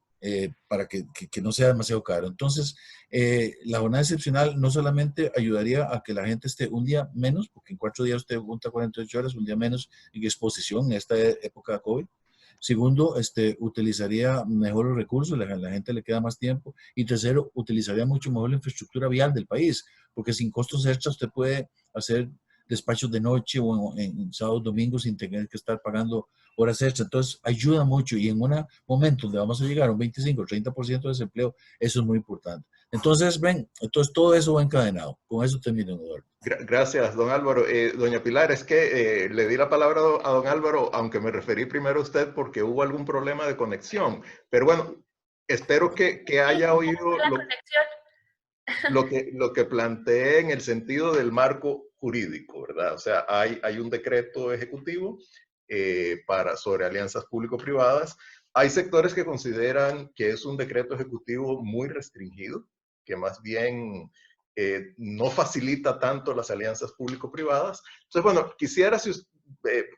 para que no sea demasiado caro. Entonces, la jornada excepcional no solamente ayudaría a que la gente esté un día menos, porque en 4 días usted junta 48 horas, un día menos en exposición en esta época de COVID. Segundo, utilizaría mejor los recursos, la gente le queda más tiempo. Y tercero, utilizaría mucho mejor la infraestructura vial del país, porque sin costos extras usted puede hacer despachos de noche o en sábados, domingos sin tener que estar pagando horas extras. Entonces, ayuda mucho y en un momento donde vamos a llegar a un 25 o 30% de desempleo, eso es muy importante. Entonces, entonces todo eso va encadenado. Con eso termino, Eduardo. Gracias, don Álvaro. Doña Pilar, es que le di la palabra a don Álvaro, aunque me referí primero a usted porque hubo algún problema de conexión. Pero bueno, espero que haya oído lo que planteé en el sentido del marco jurídico, ¿verdad? O sea, hay un decreto ejecutivo sobre alianzas público-privadas. Hay sectores que consideran que es un decreto ejecutivo muy restringido, que más bien no facilita tanto las alianzas público-privadas. Entonces, bueno, quisiera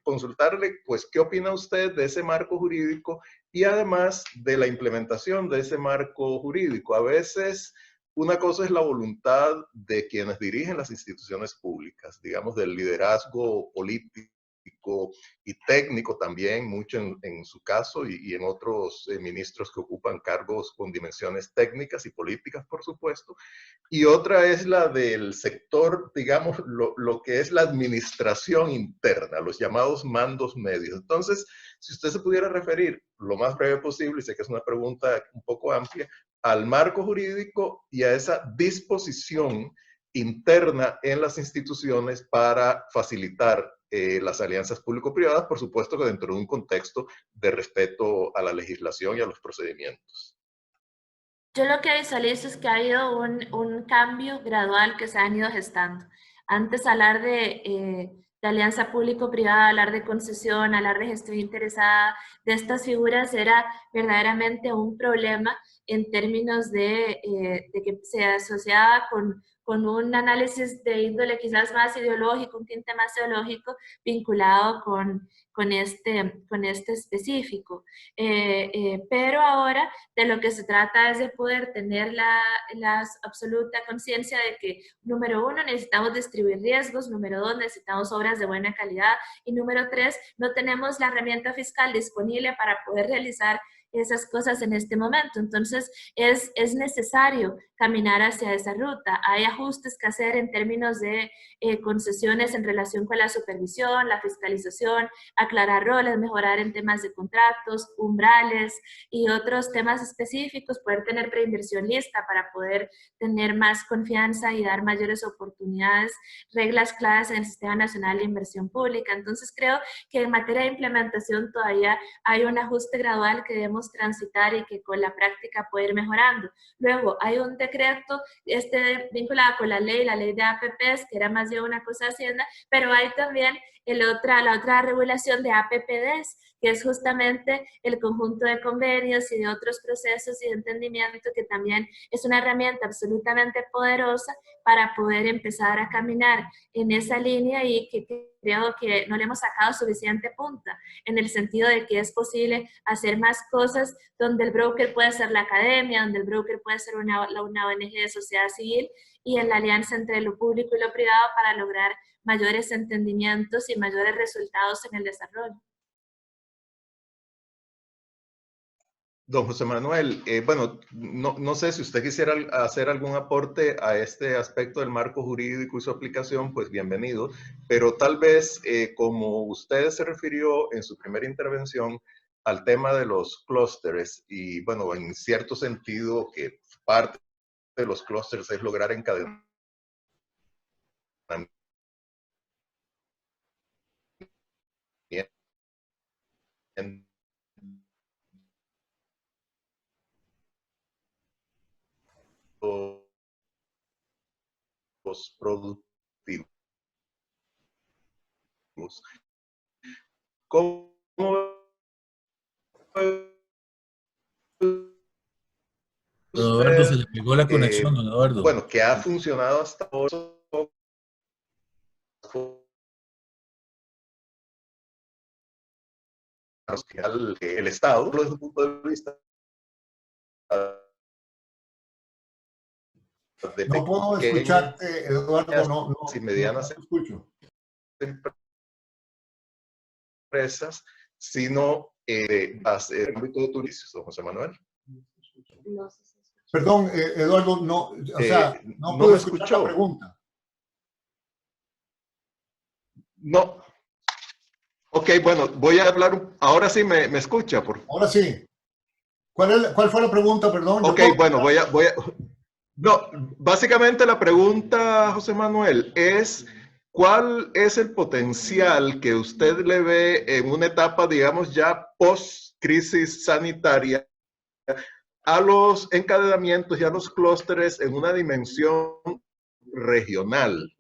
consultarle, pues, ¿qué opina usted de ese marco jurídico y además de la implementación de ese marco jurídico? A veces una cosa es la voluntad de quienes dirigen las instituciones públicas, digamos, del liderazgo político y técnico también, mucho en su caso y en otros ministros que ocupan cargos con dimensiones técnicas y políticas, por supuesto. Y otra es la del sector, digamos, lo que es la administración interna, los llamados mandos medios. Entonces, si usted se pudiera referir lo más breve posible, y sé que es una pregunta un poco amplia, al marco jurídico y a esa disposición interna en las instituciones para facilitar las alianzas público-privadas, por supuesto que dentro de un contexto de respeto a la legislación y a los procedimientos. Yo lo que visualizo es que ha habido un cambio gradual que se han ido gestando. Antes hablar de alianza público-privada, hablar de concesión, hablar de gestión interesada, de estas figuras era verdaderamente un problema en términos de que se asociaba con un análisis de índole quizás más ideológico, un tinte más ideológico vinculado con este específico. Pero ahora de lo que se trata es de poder tener la absoluta conciencia de que, número uno, necesitamos distribuir riesgos, número dos, necesitamos obras de buena calidad, y número tres, no tenemos la herramienta fiscal disponible para poder realizar esas cosas en este momento. Entonces, es necesario caminar hacia esa ruta. Hay ajustes que hacer en términos de concesiones en relación con la supervisión, la fiscalización, aclarar roles, mejorar en temas de contratos, umbrales y otros temas específicos, poder tener preinversión lista para poder tener más confianza y dar mayores oportunidades, reglas claras en el Sistema Nacional de Inversión Pública. Entonces, creo que en materia de implementación todavía hay un ajuste gradual que debemos transitar y que con la práctica puede ir mejorando. Luego, hay un decreto vinculado con la ley de APPs, que era más de una cosa Hacienda, pero hay también la otra regulación de APPDs, que es justamente el conjunto de convenios y de otros procesos y de entendimiento, que también es una herramienta absolutamente poderosa para poder empezar a caminar en esa línea, y que creo que no le hemos sacado suficiente punta, en el sentido de que es posible hacer más cosas donde el broker puede ser la academia, donde el broker puede ser una ONG de sociedad civil, y en la alianza entre lo público y lo privado para lograr mayores entendimientos y mayores resultados en el desarrollo. Don José Manuel, bueno, no sé si usted quisiera hacer algún aporte a este aspecto del marco jurídico y su aplicación, pues bienvenido, pero tal vez como usted se refirió en su primera intervención al tema de los clústeres, y bueno, en cierto sentido que parte de los clústeres es lograr encadenar los productivos. ¿Cómo Don Eduardo, se usted, le pegó la conexión, don Eduardo. bueno, que ha funcionado hasta ahora el Estado, desde su punto de vista de No puedo escucharte, Eduardo, no y medianas te escucho. empresas, sino el ámbito de turismo, don José Manuel. Perdón, Eduardo, no, o sea, no puedo escuchar la pregunta. No. Ok, bueno, voy a hablar, ahora sí me escucha. Ahora sí. ¿Cuál fue la pregunta, perdón? Ok, bueno, voy a... No, básicamente la pregunta, José Manuel, es ¿cuál es el potencial que usted le ve en una etapa, digamos, ya post-crisis sanitaria a los encadenamientos y a los clústeres en una dimensión regional?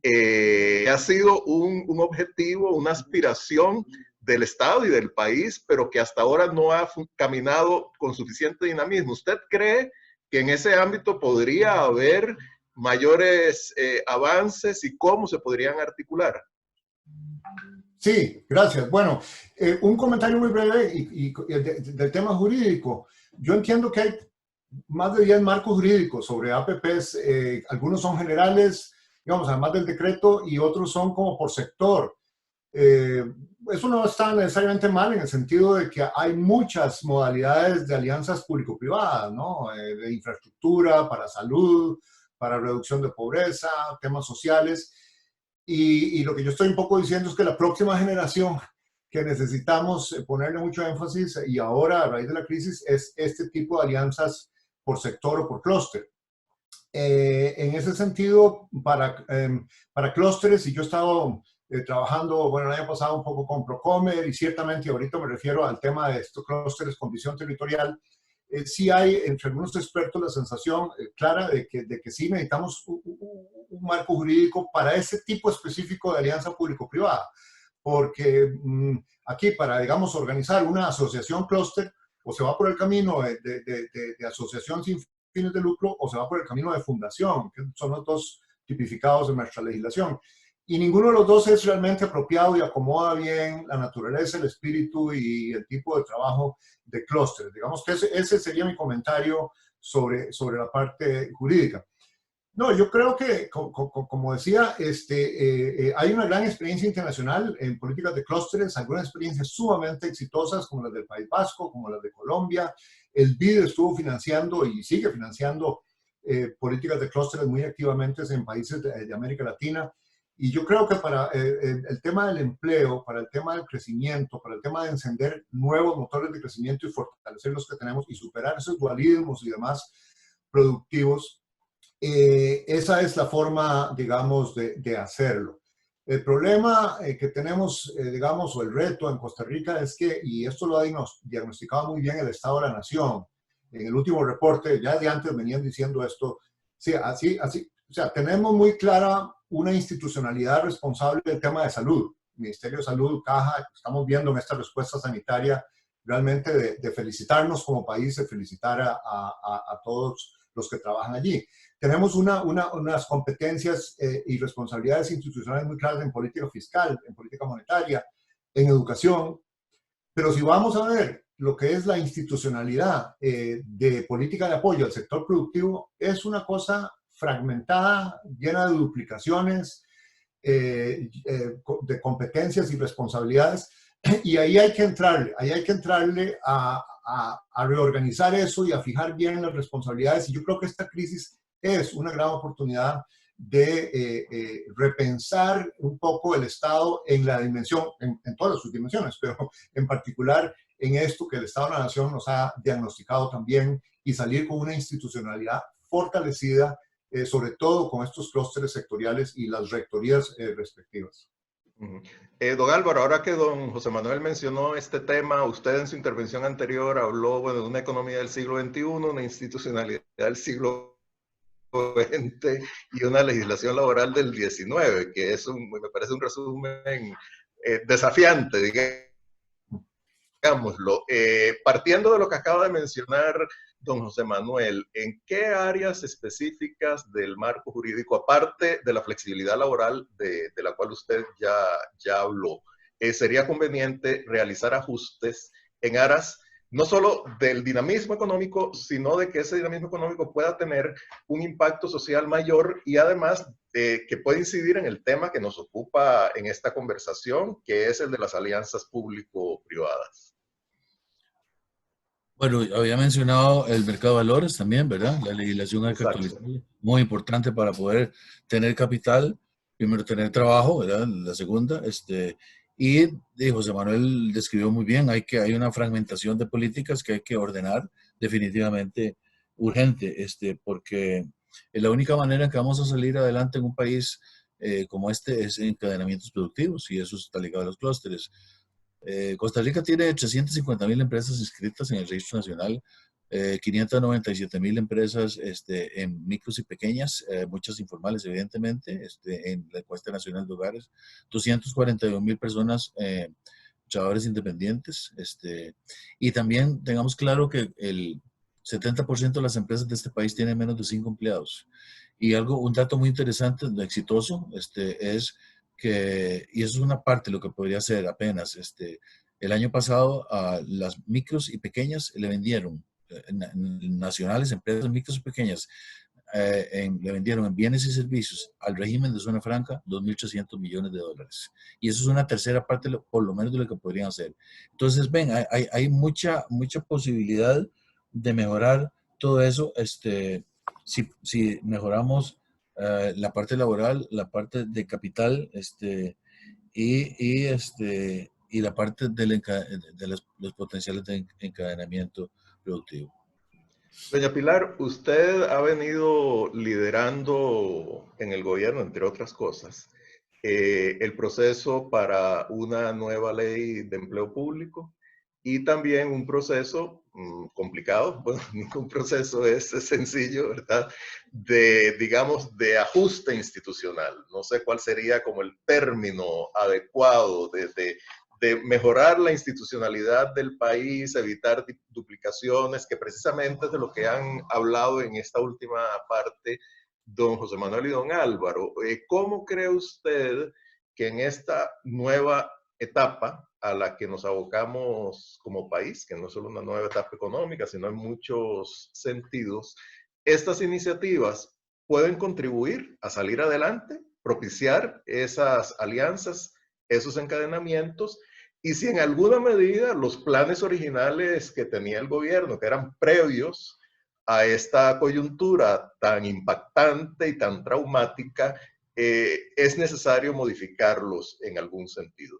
Ha sido un objetivo, una aspiración del Estado y del país, pero que hasta ahora no ha caminado con suficiente dinamismo. ¿Usted cree que en ese ámbito podría haber mayores avances y cómo se podrían articular? Sí, gracias. Bueno, un comentario muy breve y del tema jurídico. Yo entiendo que hay más de 10 marcos jurídicos sobre APPs. Algunos son generales, digamos, además del decreto, y otros son como por sector. Eso no está necesariamente mal en el sentido de que hay muchas modalidades de alianzas público-privadas, ¿no? De infraestructura, para salud, para reducción de pobreza, temas sociales. Y lo que yo estoy un poco diciendo es que la próxima generación que necesitamos ponerle mucho énfasis, y ahora a raíz de la crisis, es este tipo de alianzas por sector o por clúster. En ese sentido, para clústeres, y yo he estado trabajando, bueno, el año pasado un poco con Procomer, y ciertamente ahorita me refiero al tema de estos clústeres con visión territorial, sí hay entre algunos expertos la sensación clara de que sí necesitamos un marco jurídico para ese tipo específico de alianza público-privada, porque aquí para, digamos, organizar una asociación clúster, o se va por el camino de asociación sin fines de lucro o se va por el camino de fundación, que son los dos tipificados en nuestra legislación. Y ninguno de los dos es realmente apropiado y acomoda bien la naturaleza, el espíritu y el tipo de trabajo de clústeres. Digamos que ese sería mi comentario sobre la parte jurídica. No, yo creo que, como decía, hay una gran experiencia internacional en políticas de clústeres, algunas experiencias sumamente exitosas como las del País Vasco, como las de Colombia. El BID estuvo financiando y sigue financiando políticas de clústeres muy activamente en países de América Latina. Y yo creo que para el tema del empleo, para el tema del crecimiento, para el tema de encender nuevos motores de crecimiento y fortalecer los que tenemos y superar esos dualismos y demás productivos, esa es la forma, digamos, de hacerlo. El problema que tenemos, digamos, o el reto en Costa Rica es que, y esto lo ha diagnosticado muy bien el Estado de la Nación, en el último reporte, ya de antes venían diciendo esto, sí, así, o sea, tenemos muy clara una institucionalidad responsable del tema de salud. Ministerio de Salud, Caja, estamos viendo en esta respuesta sanitaria realmente de felicitarnos como país, de felicitar a todos los que trabajan allí. Tenemos unas competencias y responsabilidades institucionales muy claras en política fiscal, en política monetaria, en educación, pero si vamos a ver lo que es la institucionalidad de política de apoyo al sector productivo, es una cosa fragmentada, llena de duplicaciones, de competencias y responsabilidades, y ahí hay que entrarle a reorganizar eso y a fijar bien las responsabilidades, y yo creo que esta crisis es una gran oportunidad de repensar un poco el Estado en la dimensión, en todas sus dimensiones, pero en particular en esto que el Estado de la Nación nos ha diagnosticado también, y salir con una institucionalidad fortalecida, sobre todo con estos clústeres sectoriales y las rectorías respectivas. Don Álvaro, ahora que don José Manuel mencionó este tema, usted en su intervención anterior habló, bueno, de una economía del siglo XXI, una institucionalidad del siglo XX y una legislación laboral del XIX, que es me parece un resumen desafiante, digámoslo. Partiendo de lo que acaba de mencionar don José Manuel, ¿en qué áreas específicas del marco jurídico, aparte de la flexibilidad laboral de la cual usted ya habló, sería conveniente realizar ajustes en aras no solo del dinamismo económico, sino de que ese dinamismo económico pueda tener un impacto social mayor y además que pueda incidir en el tema que nos ocupa en esta conversación, que es el de las alianzas público-privadas? Bueno, había mencionado el mercado de valores también, ¿verdad? La legislación hay que actualizarla. Muy importante para poder tener capital, primero tener trabajo, ¿verdad? La segunda, y José Manuel describió muy bien, hay una fragmentación de políticas que hay que ordenar definitivamente urgente, porque la única manera en que vamos a salir adelante en un país como este es encadenamientos productivos, y eso está ligado a los clústeres. Costa Rica tiene 350.000 empresas inscritas en el Registro Nacional, 597.000 empresas en micros y pequeñas, muchas informales evidentemente, en la encuesta nacional de hogares, 241.000 personas, trabajadores independientes, y también tengamos claro que el 70% de las empresas de este país tienen menos de 5 empleados. Y un dato muy interesante, exitoso, es que, y eso es una parte de lo que podría ser apenas, el año pasado a las micros y pequeñas le vendieron, nacionales, empresas micros y pequeñas, le vendieron en bienes y servicios al régimen de zona franca 2.300 millones de dólares. Y eso es una tercera parte, por lo menos, de lo que podrían hacer. Entonces, ven, hay mucha posibilidad de mejorar todo eso, si mejoramos la parte laboral, la parte de capital, y la parte de los potenciales de encadenamiento productivo. Doña Pilar, usted ha venido liderando en el gobierno, entre otras cosas, el proceso para una nueva ley de empleo público y también un proceso complicado, bueno, ningún proceso es sencillo, ¿verdad? Digamos, de ajuste institucional. No sé cuál sería como el término adecuado de mejorar la institucionalidad del país, evitar duplicaciones, que precisamente es de lo que han hablado en esta última parte don José Manuel y don Álvaro. ¿Cómo cree usted que en esta nueva etapa a la que nos abocamos como país, que no es solo una nueva etapa económica, sino en muchos sentidos, estas iniciativas pueden contribuir a salir adelante, propiciar esas alianzas, esos encadenamientos, y si en alguna medida los planes originales que tenía el gobierno, que eran previos a esta coyuntura tan impactante y tan traumática, es necesario modificarlos en algún sentido?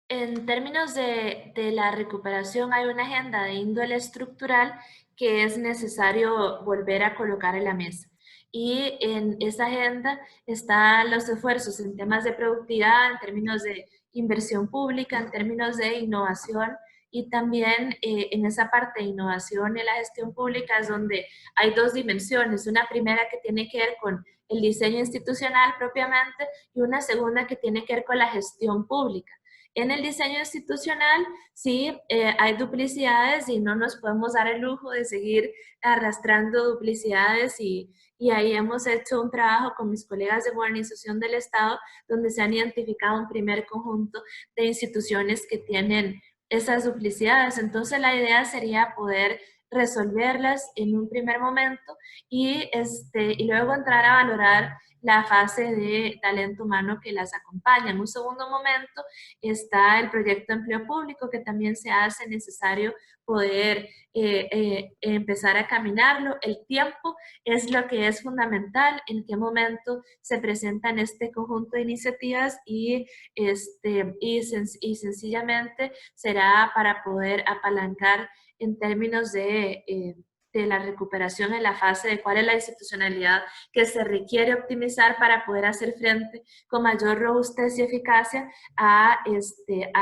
En términos de la recuperación, hay una agenda de índole estructural que es necesario volver a colocar en la mesa. Y en esa agenda están los esfuerzos en temas de productividad, en términos de inversión pública, en términos de innovación, y también en esa parte de innovación en la gestión pública es donde hay dos dimensiones. Una primera que tiene que ver con el diseño institucional propiamente y una segunda que tiene que ver con la gestión pública. En el diseño institucional sí hay duplicidades y no nos podemos dar el lujo de seguir arrastrando duplicidades y ahí hemos hecho un trabajo con mis colegas de modernización del Estado donde se han identificado un primer conjunto de instituciones que tienen esas duplicidades. Entonces la idea sería poder resolverlas en un primer momento y luego entrar a valorar la fase de talento humano que las acompaña. En un segundo momento está el proyecto de empleo público que también se hace necesario poder empezar a caminarlo. El tiempo es lo que es fundamental, en qué momento se presentan este conjunto de iniciativas y sencillamente será para poder apalancar en términos de la recuperación en la fase de cuál es la institucionalidad que se requiere optimizar para poder hacer frente con mayor robustez y eficacia a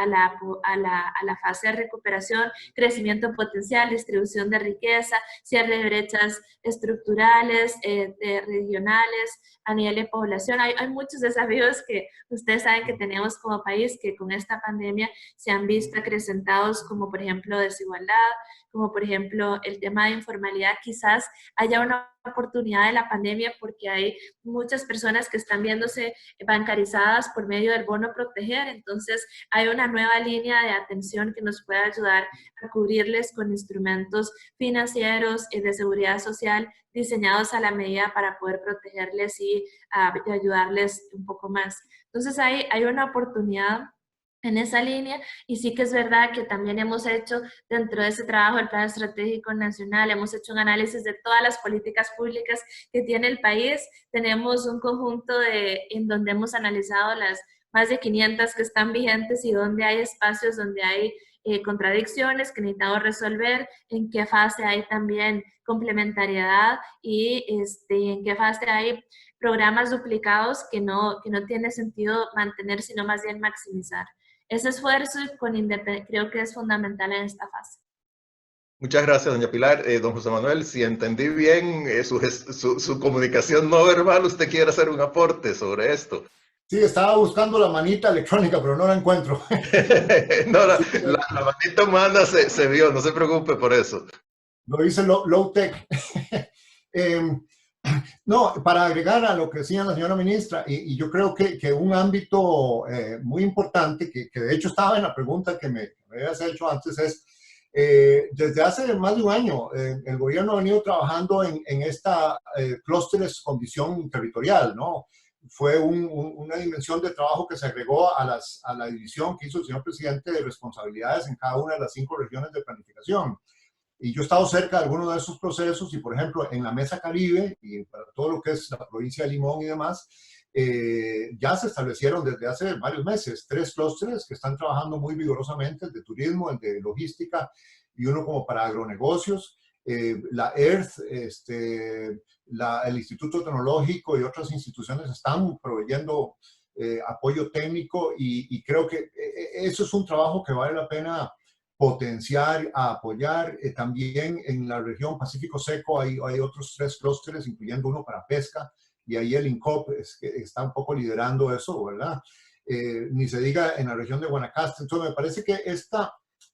la fase de recuperación, crecimiento potencial, distribución de riqueza, cierre de brechas estructurales, regionales, a nivel de población. Hay muchos desafíos que ustedes saben que tenemos como país que con esta pandemia se han visto acrecentados, como por ejemplo desigualdad, como por ejemplo el tema de informalidad. Quizás haya una oportunidad de la pandemia porque hay muchas personas que están viéndose bancarizadas por medio del bono proteger, entonces hay una nueva línea de atención que nos puede ayudar a cubrirles con instrumentos financieros y de seguridad social diseñados a la medida para poder protegerles y ayudarles un poco más. Entonces hay una oportunidad en esa línea, y sí que es verdad que también hemos hecho dentro de ese trabajo el Plan Estratégico Nacional, hemos hecho un análisis de todas las políticas públicas que tiene el país. Tenemos un conjunto en donde hemos analizado las más de 500 que están vigentes y donde hay espacios donde hay contradicciones que necesitamos resolver, en qué fase hay también complementariedad y en qué fase hay programas duplicados que no tiene sentido mantener, sino más bien maximizar. Ese esfuerzo creo que es fundamental en esta fase. Muchas gracias, doña Pilar. Don José Manuel, si entendí bien su comunicación no verbal, usted quiere hacer un aporte sobre esto. Sí, estaba buscando la manita electrónica, pero no la encuentro. No, la manita humana se vio, no se preocupe por eso. Lo hice low tech. No, para agregar a lo que decía la señora ministra, y yo creo que un ámbito muy importante, que de hecho estaba en la pregunta que me habías hecho antes, es desde hace más de un año el gobierno ha venido trabajando en esta clústeres con visión territorial, ¿no? Fue una dimensión de trabajo que se agregó a la división que hizo el señor presidente de responsabilidades en cada una de las 5 regiones de planificación. Y yo he estado cerca de algunos de esos procesos y, por ejemplo, en la Mesa Caribe y para todo lo que es la provincia de Limón y demás, ya se establecieron desde hace varios meses 3 clústeres que están trabajando muy vigorosamente, el de turismo, el de logística y uno como para agronegocios. La EARTH, el Instituto Tecnológico y otras instituciones están proveyendo apoyo técnico y creo que eso es un trabajo que vale la pena potenciar, a apoyar. También en la región Pacífico Seco hay otros 3 clústeres, incluyendo uno para pesca, y ahí el INCOP es que está un poco liderando eso, ¿verdad? Ni se diga en la región de Guanacaste. Entonces me parece que este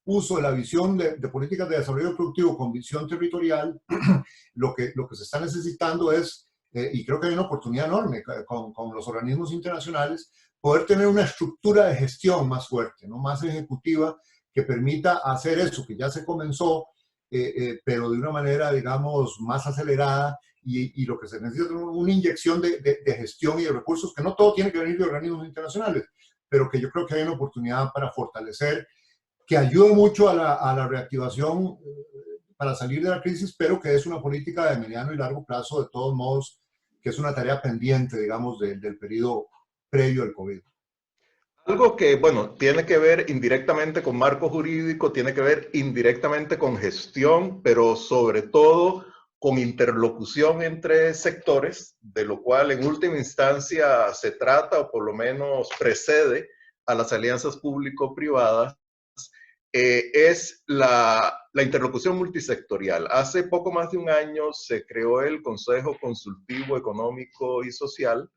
uso de la visión de políticas de desarrollo productivo con visión territorial, lo que se está necesitando es, y creo que hay una oportunidad enorme con los organismos internacionales, poder tener una estructura de gestión más fuerte, ¿no? Más ejecutiva, que permita hacer eso que ya se comenzó, pero de una manera, digamos, más acelerada, y lo que se necesita es una inyección de gestión y de recursos, que no todo tiene que venir de organismos internacionales, pero que yo creo que hay una oportunidad para fortalecer, que ayude mucho a la reactivación para salir de la crisis, pero que es una política de mediano y largo plazo, de todos modos, que es una tarea pendiente, digamos, del periodo previo al COVID. Algo que, bueno, tiene que ver indirectamente con marco jurídico, tiene que ver indirectamente con gestión, pero sobre todo con interlocución entre sectores, de lo cual en última instancia se trata, o por lo menos precede, a las alianzas público-privadas, es la interlocución multisectorial. Hace poco más de un año se creó el Consejo Consultivo Económico y Social.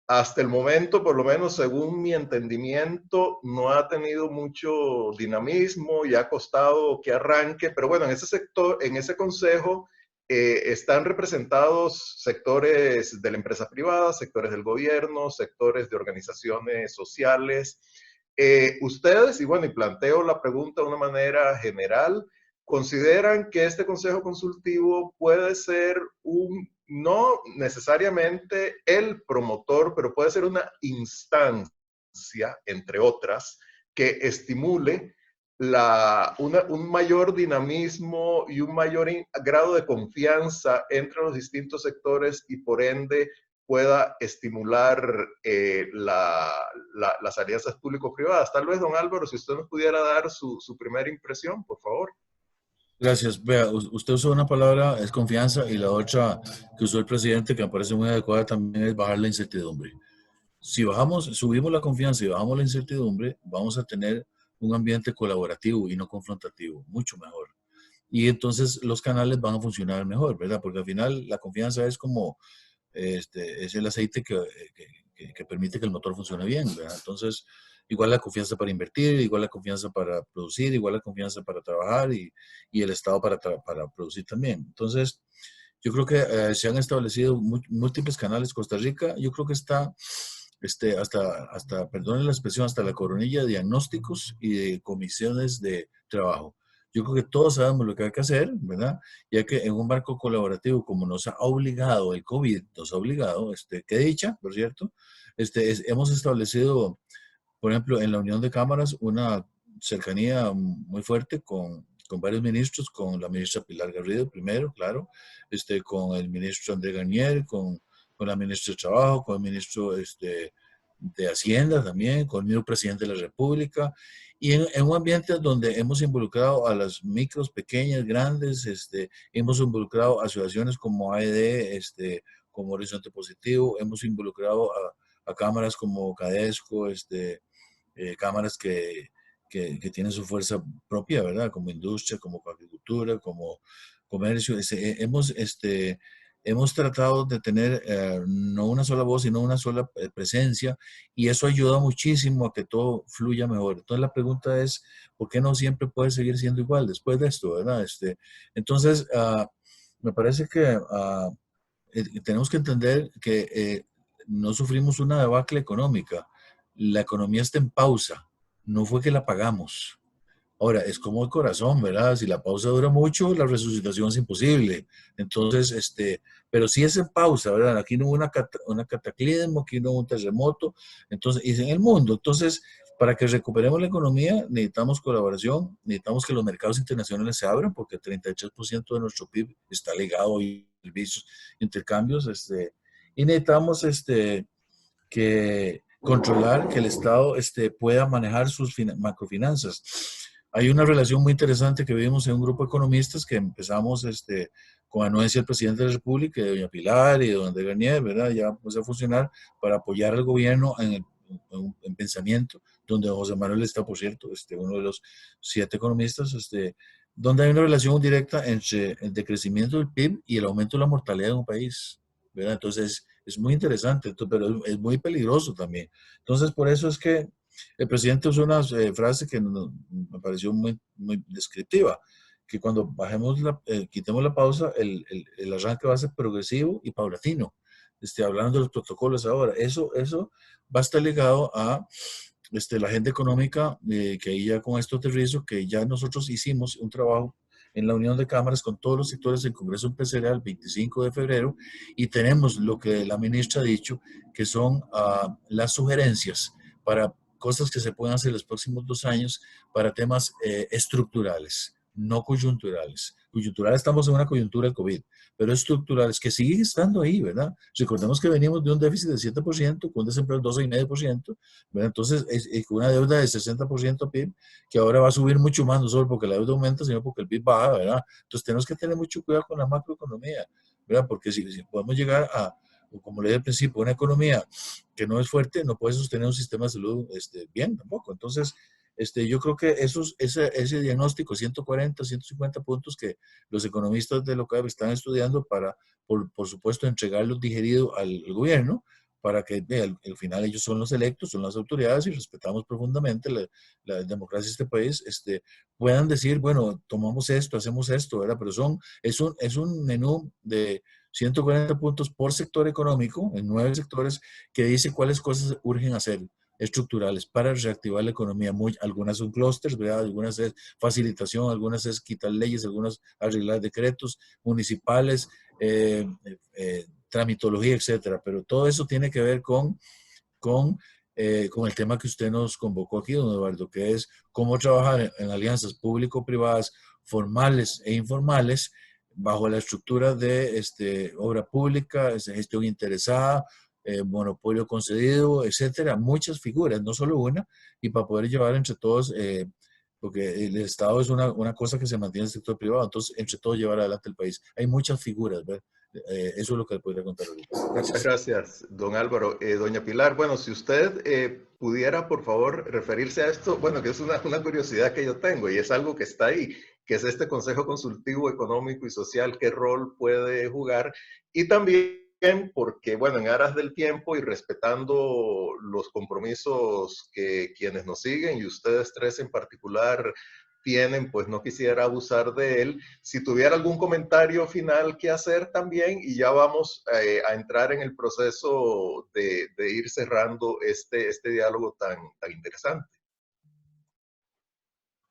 Hasta el momento, por lo menos según mi entendimiento, no ha tenido mucho dinamismo y ha costado que arranque, pero bueno, en ese sector, en ese consejo, están representados sectores de la empresa privada, sectores del gobierno, sectores de organizaciones sociales. Ustedes, y bueno, y planteo la pregunta de una manera general, ¿consideran que este consejo consultivo puede ser no necesariamente el promotor, pero puede ser una instancia, entre otras, que estimule un mayor dinamismo y un mayor grado de confianza entre los distintos sectores y por ende pueda estimular las alianzas público-privadas? Tal vez, don Álvaro, si usted nos pudiera dar su primera impresión, por favor. Gracias. Vea, usted usó una palabra, es confianza, y la otra que usó el presidente, que me parece muy adecuada también, es bajar la incertidumbre. Si subimos la confianza y bajamos la incertidumbre, vamos a tener un ambiente colaborativo y no confrontativo, mucho mejor. Y entonces los canales van a funcionar mejor, ¿verdad? Porque al final la confianza es como, es el aceite que permite que el motor funcione bien, ¿verdad? Entonces, igual la confianza para invertir, igual la confianza para producir, igual la confianza para trabajar y el Estado para producir también. Entonces, yo creo que se han establecido múltiples canales. Costa Rica, yo creo que está hasta, perdonen la expresión, hasta la coronilla de diagnósticos y de comisiones de trabajo. Yo creo que todos sabemos lo que hay que hacer, ¿verdad? Ya que en un marco colaborativo, como nos ha obligado el COVID, nos ha obligado, qué dicha, por cierto, hemos establecido, por ejemplo, en la Unión de Cámaras, una cercanía muy fuerte con varios ministros, con la ministra Pilar Garrido primero, claro, con el ministro André Garnier, con la ministra de Trabajo, con el ministro de Hacienda también, con el mismo presidente de la República, y en un ambiente donde hemos involucrado a las micros, pequeñas, grandes, hemos involucrado a asociaciones como AED, como Horizonte Positivo, hemos involucrado a cámaras como Cadesco, cámaras que tienen su fuerza propia, ¿verdad? Como industria, como agricultura, como comercio. Hemos tratado de tener no una sola voz, sino una sola presencia, y eso ayuda muchísimo a que todo fluya mejor. Entonces la pregunta es, ¿por qué no siempre puede seguir siendo igual después de esto, verdad? Entonces, me parece que tenemos que entender que no sufrimos una debacle económica. La economía está en pausa, no fue que la pagamos. Ahora, es como el corazón, ¿verdad? Si la pausa dura mucho, la resucitación es imposible. Entonces, pero sí es en pausa, ¿verdad? Aquí no hubo una cataclismo, aquí no hubo un terremoto, entonces, y en el mundo. Entonces, para que recuperemos la economía, necesitamos colaboración, necesitamos que los mercados internacionales se abran, porque el 33% de nuestro PIB está ligado a servicios, intercambios, y necesitamos, que controlar que el Estado pueda manejar sus macrofinanzas. Hay una relación muy interesante que vivimos en un grupo de economistas que empezamos con anuencia del presidente de la República, de doña Pilar y de don André Garnier, ¿verdad? Ya empezó a funcionar para apoyar al gobierno en pensamiento, donde José Manuel está, por cierto, uno de los 7 economistas, donde hay una relación directa entre el decrecimiento del PIB y el aumento de la mortalidad de un país, ¿verdad? Entonces, es muy interesante, pero es muy peligroso también. Entonces, por eso es que el presidente usó una frase que me pareció muy, muy descriptiva, que cuando quitemos la pausa, el arranque va a ser progresivo y paulatino. Hablando de los protocolos ahora, eso va a estar ligado a la agenda económica, que ahí ya con esto aterrizo, que ya nosotros hicimos un trabajo en la Unión de Cámaras con todos los sectores del Congreso Empresarial el 25 de febrero y tenemos lo que la ministra ha dicho, que son las sugerencias para cosas que se pueden hacer los próximos 2 años para temas estructurales, no coyunturales. Coyunturales, estamos en una coyuntura de COVID, pero estructurales que siguen estando ahí, ¿verdad? Recordemos que venimos de un déficit del 7%, con un desempleo del 12,5%, ¿verdad? Entonces, con una deuda de 60% PIB, que ahora va a subir mucho más, no solo porque la deuda aumenta, sino porque el PIB baja, ¿verdad? Entonces, tenemos que tener mucho cuidado con la macroeconomía, ¿verdad? Porque si podemos llegar a, como le dije al principio, una economía que no es fuerte, no puede sostener un sistema de salud bien tampoco. Entonces, yo creo que ese diagnóstico, 140, 150 puntos que los economistas de LOCAB están estudiando para, por supuesto, entregarlos digerido al gobierno, para que al final ellos son los electos, son las autoridades y respetamos profundamente la democracia de este país, puedan decir, bueno, tomamos esto, hacemos esto, ¿verdad? Pero es un menú de 140 puntos por sector económico, en 9 sectores, que dice cuáles cosas urgen hacer estructurales para reactivar la economía. Algunas son clústeres, ¿verdad? Algunas es facilitación, algunas es quitar leyes, algunas arreglar decretos municipales, tramitología, etcétera. Pero todo eso tiene que ver con el tema que usted nos convocó aquí, don Eduardo, que es cómo trabajar en alianzas público-privadas formales e informales bajo la estructura de obra pública, gestión interesada, monopolio concedido, etcétera, muchas figuras, no solo una, y para poder llevar entre todos, porque el Estado es una cosa que se mantiene en el sector privado, entonces entre todos llevar adelante el país. Hay muchas figuras, ¿verdad? Eso es lo que le podría contar ahorita. Muchas gracias, don Álvaro. Doña Pilar, bueno, si usted pudiera, por favor, referirse a esto, bueno, que es una curiosidad que yo tengo y es algo que está ahí, que es este Consejo Consultivo Económico y Social, ¿qué rol puede jugar? Y también porque, bueno, en aras del tiempo y respetando los compromisos que quienes nos siguen y ustedes tres en particular tienen, pues no quisiera abusar de él. Si tuviera algún comentario final que hacer también, y ya vamos a entrar en el proceso de ir cerrando este diálogo tan interesante.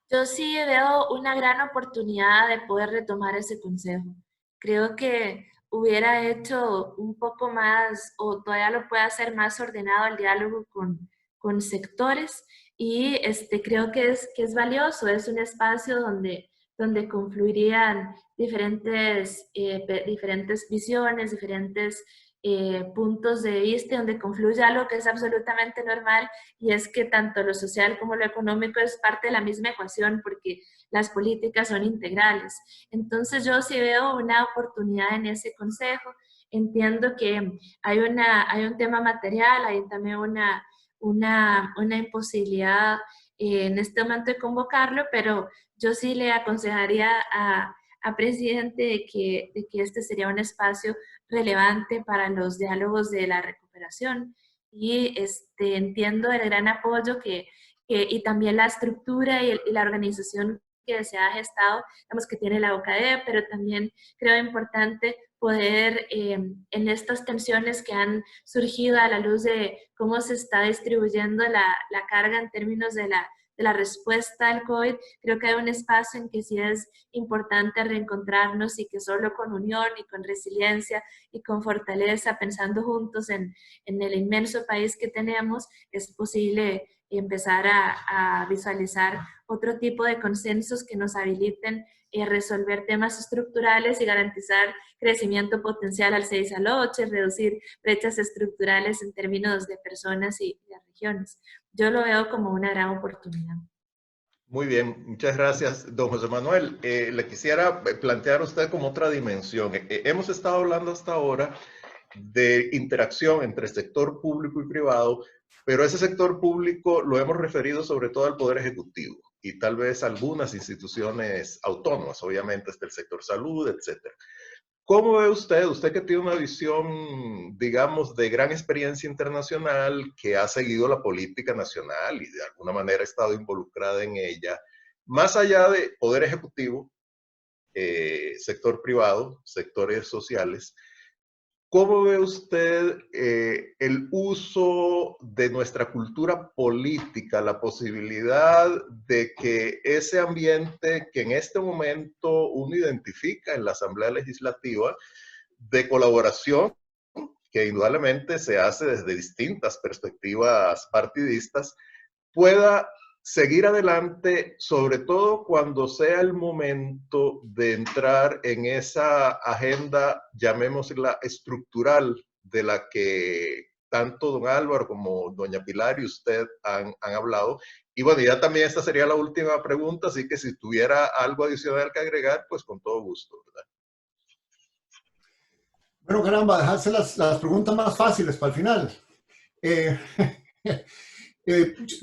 Yo sí veo una gran oportunidad de poder retomar ese consejo. Creo que hubiera hecho un poco más, o todavía lo puede hacer más ordenado el diálogo con sectores, y creo que es valioso, es un espacio donde confluirían diferentes visiones, diferentes puntos de vista, donde confluye algo que es absolutamente normal, y es que tanto lo social como lo económico es parte de la misma ecuación, porque las políticas son integrales. Entonces yo sí veo una oportunidad en ese consejo. Entiendo que hay un tema material, hay también una imposibilidad en este momento de convocarlo, pero yo sí le aconsejaría a presidente de que este sería un espacio relevante para los diálogos de la recuperación. Y entiendo el gran apoyo y también la estructura y la organización que se ha gestado, digamos, que tiene la OCDE, pero también creo importante poder, en estas tensiones que han surgido a la luz de cómo se está distribuyendo la carga en términos de la respuesta al COVID, creo que hay un espacio en que sí es importante reencontrarnos, y que solo con unión y con resiliencia y con fortaleza, pensando juntos en el inmenso país que tenemos, es posible empezar a visualizar otro tipo de consensos que nos habiliten resolver temas estructurales y garantizar crecimiento potencial al 6 al 8, reducir brechas estructurales en términos de personas y de regiones. Yo lo veo como una gran oportunidad. Muy bien, muchas gracias, don José Manuel. Le quisiera plantear a usted como otra dimensión. Hemos estado hablando hasta ahora de interacción entre sector público y privado, pero ese sector público lo hemos referido sobre todo al Poder Ejecutivo y tal vez algunas instituciones autónomas, obviamente está el sector salud, etcétera. ¿Cómo ve usted que tiene una visión, digamos, de gran experiencia internacional, que ha seguido la política nacional y de alguna manera ha estado involucrada en ella, más allá de poder ejecutivo, sector privado, sectores sociales? ¿Cómo ve usted el uso de nuestra cultura política, la posibilidad de que ese ambiente que en este momento uno identifica en la Asamblea Legislativa de colaboración, que indudablemente se hace desde distintas perspectivas partidistas, pueda seguir adelante, sobre todo cuando sea el momento de entrar en esa agenda, llamémosla estructural, de la que tanto don Álvaro como doña Pilar y usted han hablado? Y bueno, ya también esta sería la última pregunta, así que si tuviera algo adicional que agregar, pues con todo gusto, ¿verdad? Bueno, caramba, dejarse las preguntas más fáciles para el final.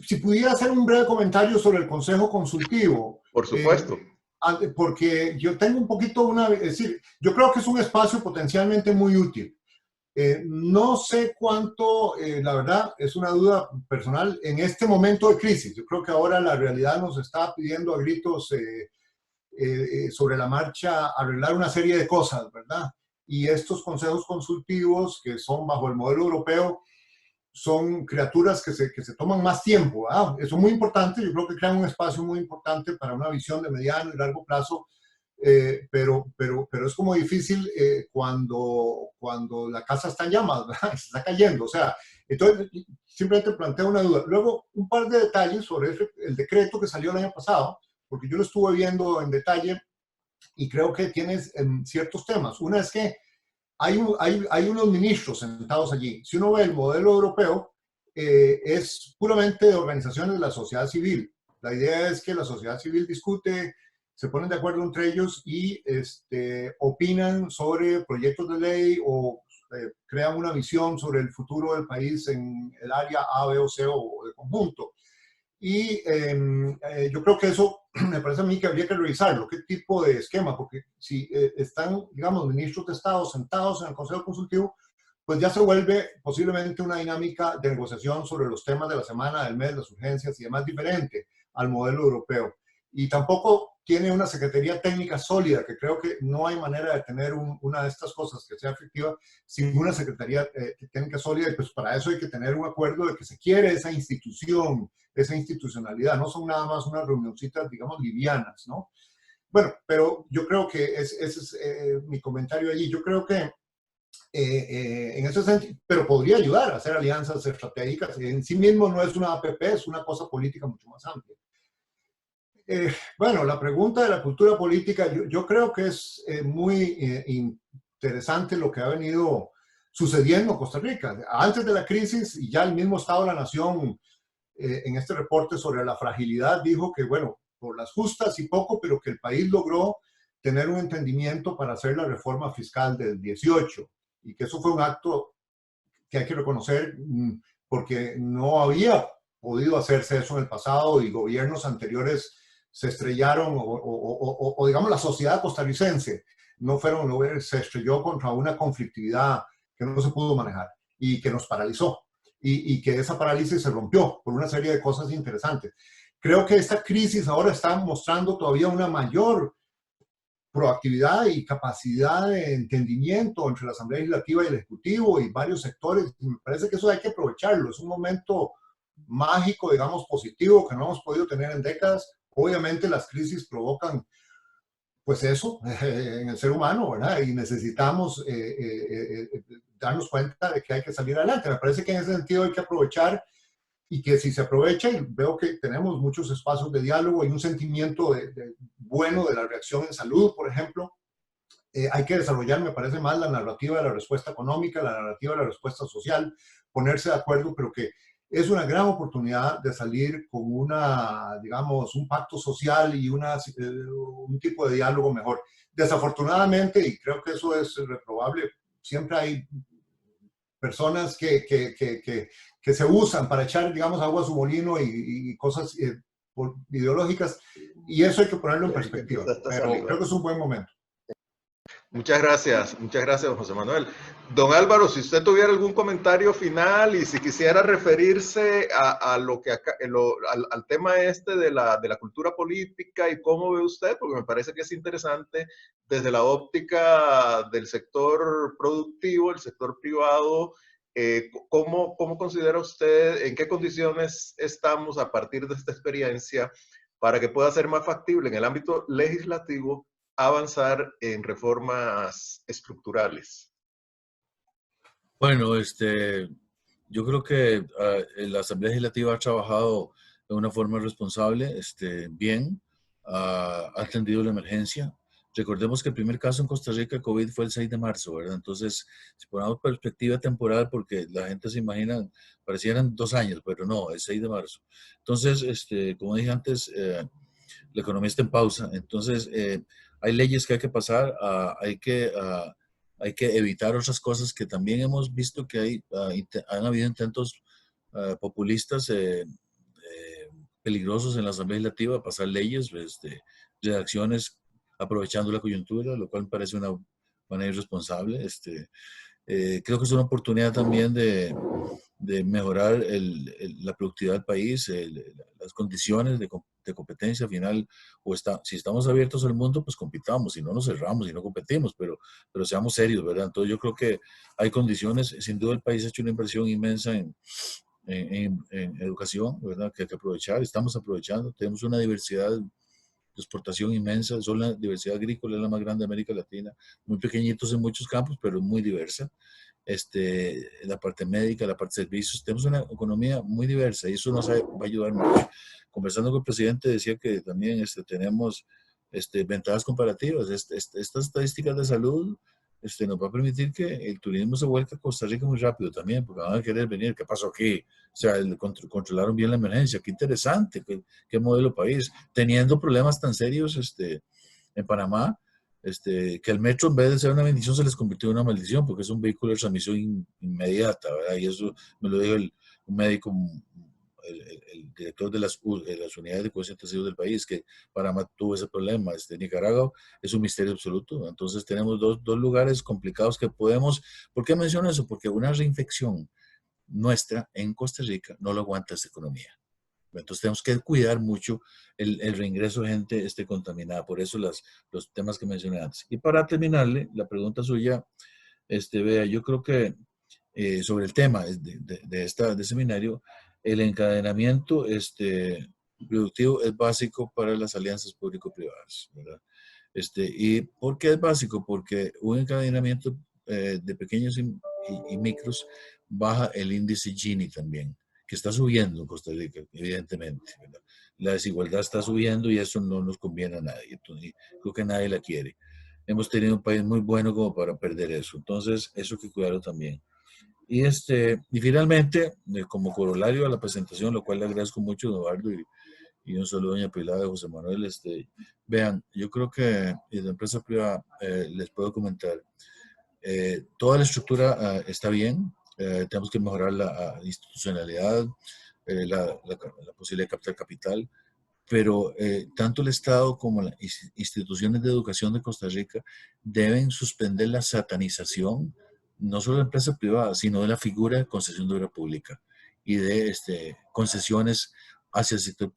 Si pudiera hacer un breve comentario sobre el Consejo Consultivo. Por supuesto. Porque yo tengo un poquito es decir, yo creo que es un espacio potencialmente muy útil. No sé cuánto, la verdad, es una duda personal en este momento de crisis. Yo creo que ahora la realidad nos está pidiendo a gritos sobre la marcha arreglar una serie de cosas, ¿verdad? Y estos consejos consultivos, que son bajo el modelo europeo, son criaturas que se toman más tiempo, ¿verdad? Eso es muy importante. Yo creo que crean un espacio muy importante para una visión de mediano y largo plazo, pero es como difícil cuando la casa está en llamas, ¿verdad? Se está cayendo. O sea, entonces simplemente planteo una duda. Luego, un par de detalles sobre el decreto que salió el año pasado, porque yo lo estuve viendo en detalle y creo que tienes ciertos temas. Una es que hay unos ministros sentados allí. Si uno ve el modelo europeo, es puramente de organizaciones de la sociedad civil. La idea es que la sociedad civil discute, se ponen de acuerdo entre ellos y opinan sobre proyectos de ley o crean una visión sobre el futuro del país en el área A, B o C o de conjunto. Y yo creo que eso me parece a mí que habría que revisarlo, qué tipo de esquema, porque si están, digamos, ministros de Estado sentados en el Consejo Consultivo, pues ya se vuelve posiblemente una dinámica de negociación sobre los temas de la semana, del mes, las urgencias y demás diferente al modelo europeo. Y tampoco tiene una secretaría técnica sólida, que creo que no hay manera de tener una de estas cosas que sea efectiva sin una secretaría técnica sólida, y pues para eso hay que tener un acuerdo de que se quiere esa institución, esa institucionalidad, no son nada más unas reunioncitas, digamos, livianas, ¿no? Bueno, pero yo creo que ese es mi comentario allí. Yo creo que en ese sentido, pero podría ayudar a hacer alianzas estratégicas. En sí mismo no es una APP, es una cosa política mucho más amplia. Bueno, la pregunta de la cultura política, yo creo que es muy interesante lo que ha venido sucediendo en Costa Rica. Antes de la crisis, y ya el mismo Estado de la Nación, en este reporte sobre la fragilidad, dijo que, bueno, por las justas y poco, pero que el país logró tener un entendimiento para hacer la reforma fiscal del 18, y que eso fue un acto que hay que reconocer porque no había podido hacerse eso en el pasado y gobiernos anteriores se estrellaron o digamos la sociedad costarricense se estrelló contra una conflictividad que no se pudo manejar y que nos paralizó y que esa parálisis se rompió por una serie de cosas interesantes. Creo que esta crisis ahora está mostrando todavía una mayor proactividad y capacidad de entendimiento entre la Asamblea Legislativa y el Ejecutivo y varios sectores. Me parece que eso hay que aprovecharlo. Es un momento mágico, digamos, positivo, que no hemos podido tener en décadas. Obviamente las crisis provocan, pues eso, en el ser humano, ¿verdad? Y necesitamos darnos cuenta de que hay que salir adelante. Me parece que en ese sentido hay que aprovechar y que si se aprovecha, y veo que tenemos muchos espacios de diálogo y un sentimiento bueno de la reacción en salud, por ejemplo, hay que desarrollar, me parece más, la narrativa de la respuesta económica, la narrativa de la respuesta social, ponerse de acuerdo, pero que es una gran oportunidad de salir con digamos, un pacto social y un tipo de diálogo mejor. Desafortunadamente, y creo que eso es reprobable, siempre hay personas que se usan para echar, digamos, agua a su molino y cosas ideológicas, y eso hay que ponerlo en perspectiva, pero creo que es un buen momento. Muchas gracias, José Manuel. Don Álvaro, si usted tuviera algún comentario final y si quisiera referirse a lo que al tema este de la cultura política y cómo ve usted, porque me parece que es interesante desde la óptica del sector productivo, el sector privado, ¿cómo considera usted, en qué condiciones estamos a partir de esta experiencia para que pueda ser más factible en el ámbito legislativo avanzar en reformas estructurales? Bueno, yo creo que la Asamblea Legislativa ha trabajado de una forma responsable, bien, ha atendido la emergencia. Recordemos que el primer caso en Costa Rica de COVID fue el 6 de marzo, ¿verdad? Entonces, si ponemos perspectiva temporal, porque la gente se imagina, parecieran 2 años, pero no, es 6 de marzo. Entonces, como dije antes, la economía está en pausa. Entonces, hay leyes que hay que pasar, hay que evitar otras cosas que también hemos visto que han habido intentos populistas peligrosos en la Asamblea Legislativa de pasar leyes, redacciones aprovechando la coyuntura, lo cual me parece una manera irresponsable. Creo que es una oportunidad también de mejorar la productividad del país, las condiciones de competencia al final, si estamos abiertos al mundo, pues compitamos, si no nos cerramos y no competimos, pero seamos serios, ¿verdad? Entonces yo creo que hay condiciones, sin duda el país ha hecho una inversión inmensa en educación, ¿verdad? Que hay que aprovechar, estamos aprovechando, tenemos una diversidad de exportación inmensa, son la diversidad agrícola es la más grande de América Latina, muy pequeñitos en muchos campos, pero muy diversa. La parte médica, la parte de servicios, tenemos una economía muy diversa y eso nos va a ayudar mucho. Conversando con el presidente decía que también tenemos ventajas comparativas. Estas estadísticas de salud nos va a permitir que el turismo se vuelque a Costa Rica muy rápido también, porque van a querer venir. ¿Qué pasó aquí? O sea, controlaron bien la emergencia. Qué interesante, qué modelo país. Teniendo problemas tan serios en Panamá, que el metro en vez de ser una bendición se les convirtió en una maldición porque es un vehículo de transmisión inmediata, ¿verdad? Y eso me lo dijo un médico, el director de las unidades de cuidados intensivos del país, que Panamá tuvo ese problema. Nicaragua es un misterio absoluto. Entonces tenemos dos lugares complicados que podemos. ¿Por qué menciono eso? Porque una reinfección nuestra en Costa Rica no lo aguanta esta economía. Entonces tenemos que cuidar mucho el reingreso de gente contaminada. Por eso los temas que mencioné antes. Y para terminarle, la pregunta suya, vea, yo creo que sobre el tema de este seminario, el encadenamiento productivo es básico para las alianzas público-privadas, ¿verdad? ¿Y por qué es básico? Porque un encadenamiento de pequeños y micros baja el índice Gini también, que está subiendo en Costa Rica, evidentemente, ¿verdad? La desigualdad está subiendo y eso no nos conviene a nadie. Entonces, creo que nadie la quiere. Hemos tenido un país muy bueno como para perder eso. Entonces, eso hay que cuidarlo también. Y finalmente, como corolario a la presentación, lo cual le agradezco mucho, Eduardo, y un saludo a doña Pilar, de José Manuel. Vean, yo creo que en la empresa privada les puedo comentar, toda la estructura está bien, tenemos que mejorar la institucionalidad, la posibilidad de captar capital, pero tanto el Estado como las instituciones de educación de Costa Rica deben suspender la satanización, no solo de la empresa privada, sino de la figura de concesión de obra pública y de concesiones hacia el sector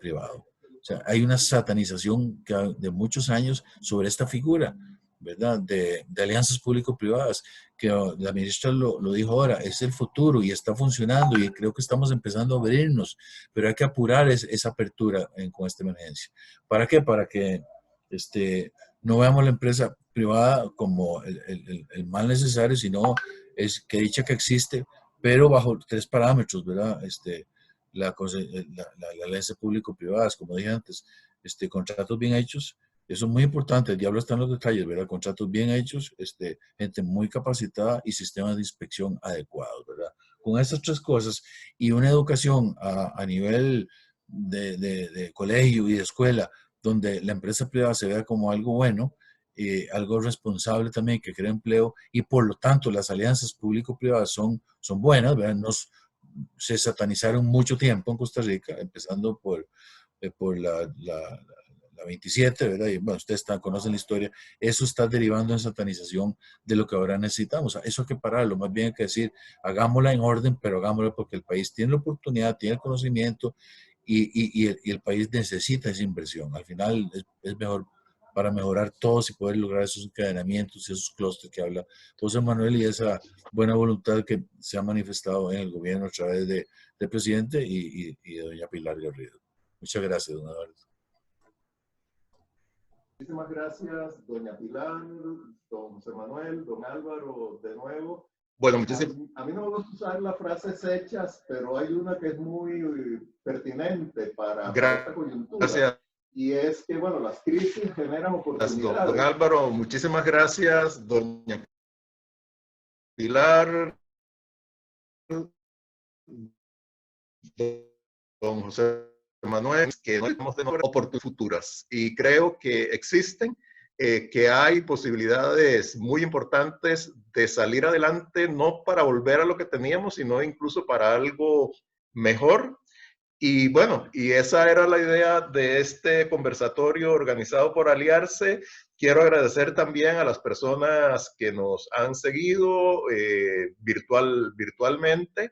privado. O sea, hay una satanización de muchos años sobre esta figura, ¿verdad? De alianzas público-privadas, que la ministra lo dijo ahora, es el futuro y está funcionando y creo que estamos empezando a abrirnos, pero hay que apurar esa apertura con esta emergencia. ¿Para qué? Para que no veamos la empresa privada como el mal necesario, sino es que dicha que existe, pero bajo 3 parámetros, ¿verdad? La alianza público-privadas, como dije antes, contratos bien hechos. Eso es muy importante, el diablo está en los detalles, ¿verdad? Contratos bien hechos, gente muy capacitada y sistemas de inspección adecuados, ¿verdad? Con estas 3 cosas y una educación a nivel de colegio y de escuela, donde la empresa privada se vea como algo bueno, algo responsable también, que crea empleo, y por lo tanto las alianzas público-privadas son buenas, ¿verdad? Se satanizaron mucho tiempo en Costa Rica, empezando por 27, ¿verdad? Y bueno, ustedes conocen la historia, eso está derivando en satanización de lo que ahora necesitamos. Eso hay que pararlo, más bien hay que decir, hagámosla en orden, pero hagámosla porque el país tiene la oportunidad, tiene el conocimiento y el país necesita esa inversión. Al final es mejor para mejorar todos y poder lograr esos encadenamientos y esos clústeres que habla José Manuel y esa buena voluntad que se ha manifestado en el gobierno a través del presidente y de doña Pilar Garrido. Muchas gracias, don Eduardo. Muchísimas gracias, doña Pilar, don José Manuel, don Álvaro, de nuevo. Bueno, a mí no me gusta usar las frases hechas, pero hay una que es muy pertinente para esta coyuntura. Gracias. Y es que, bueno, las crisis generan oportunidades. Don Álvaro, muchísimas gracias, doña Pilar, don José Manuel, que no tenemos de oportunidades futuras. Y creo que existen, que hay posibilidades muy importantes de salir adelante, no para volver a lo que teníamos, sino incluso para algo mejor. Y bueno, y esa era la idea de este conversatorio organizado por Aliarse. Quiero agradecer también a las personas que nos han seguido virtualmente.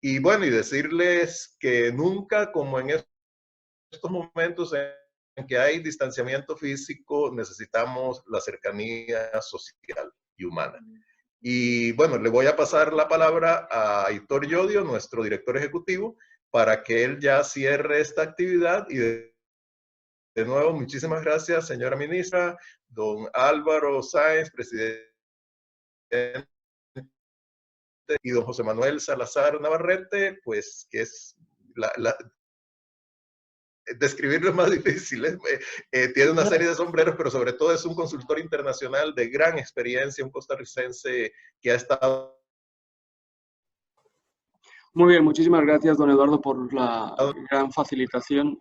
Y bueno, y decirles que nunca, como en estos momentos en que hay distanciamiento físico, necesitamos la cercanía social y humana. Y bueno, le voy a pasar la palabra a Aitor Yodio, nuestro director ejecutivo, para que él ya cierre esta actividad. Y de nuevo, muchísimas gracias, señora ministra, don Álvaro Sáenz, presidente, y don José Manuel Salazar Navarrete, pues que es describirlo es más difícil. Tiene una serie de sombreros, pero sobre todo es un consultor internacional de gran experiencia, un costarricense que ha estado... Muy bien, muchísimas gracias, don Eduardo, por la gran facilitación.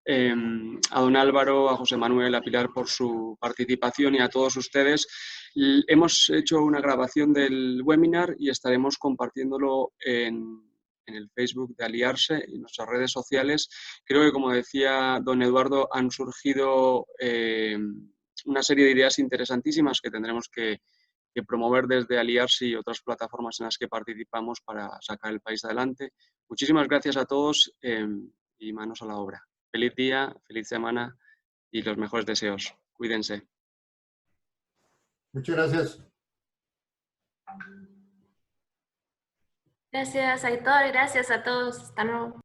A don Álvaro, a José Manuel, a Pilar por su participación y a todos ustedes. Hemos hecho una grabación del webinar y estaremos compartiéndolo en el Facebook de Aliarse y en nuestras redes sociales. Creo que, como decía don Eduardo, han surgido una serie de ideas interesantísimas que tendremos que promover desde Aliarse y otras plataformas en las que participamos para sacar el país adelante. Muchísimas gracias a todos y manos a la obra. Feliz día, feliz semana y los mejores deseos. Cuídense. Muchas gracias. Gracias, Aitor. Gracias a todos. Hasta luego.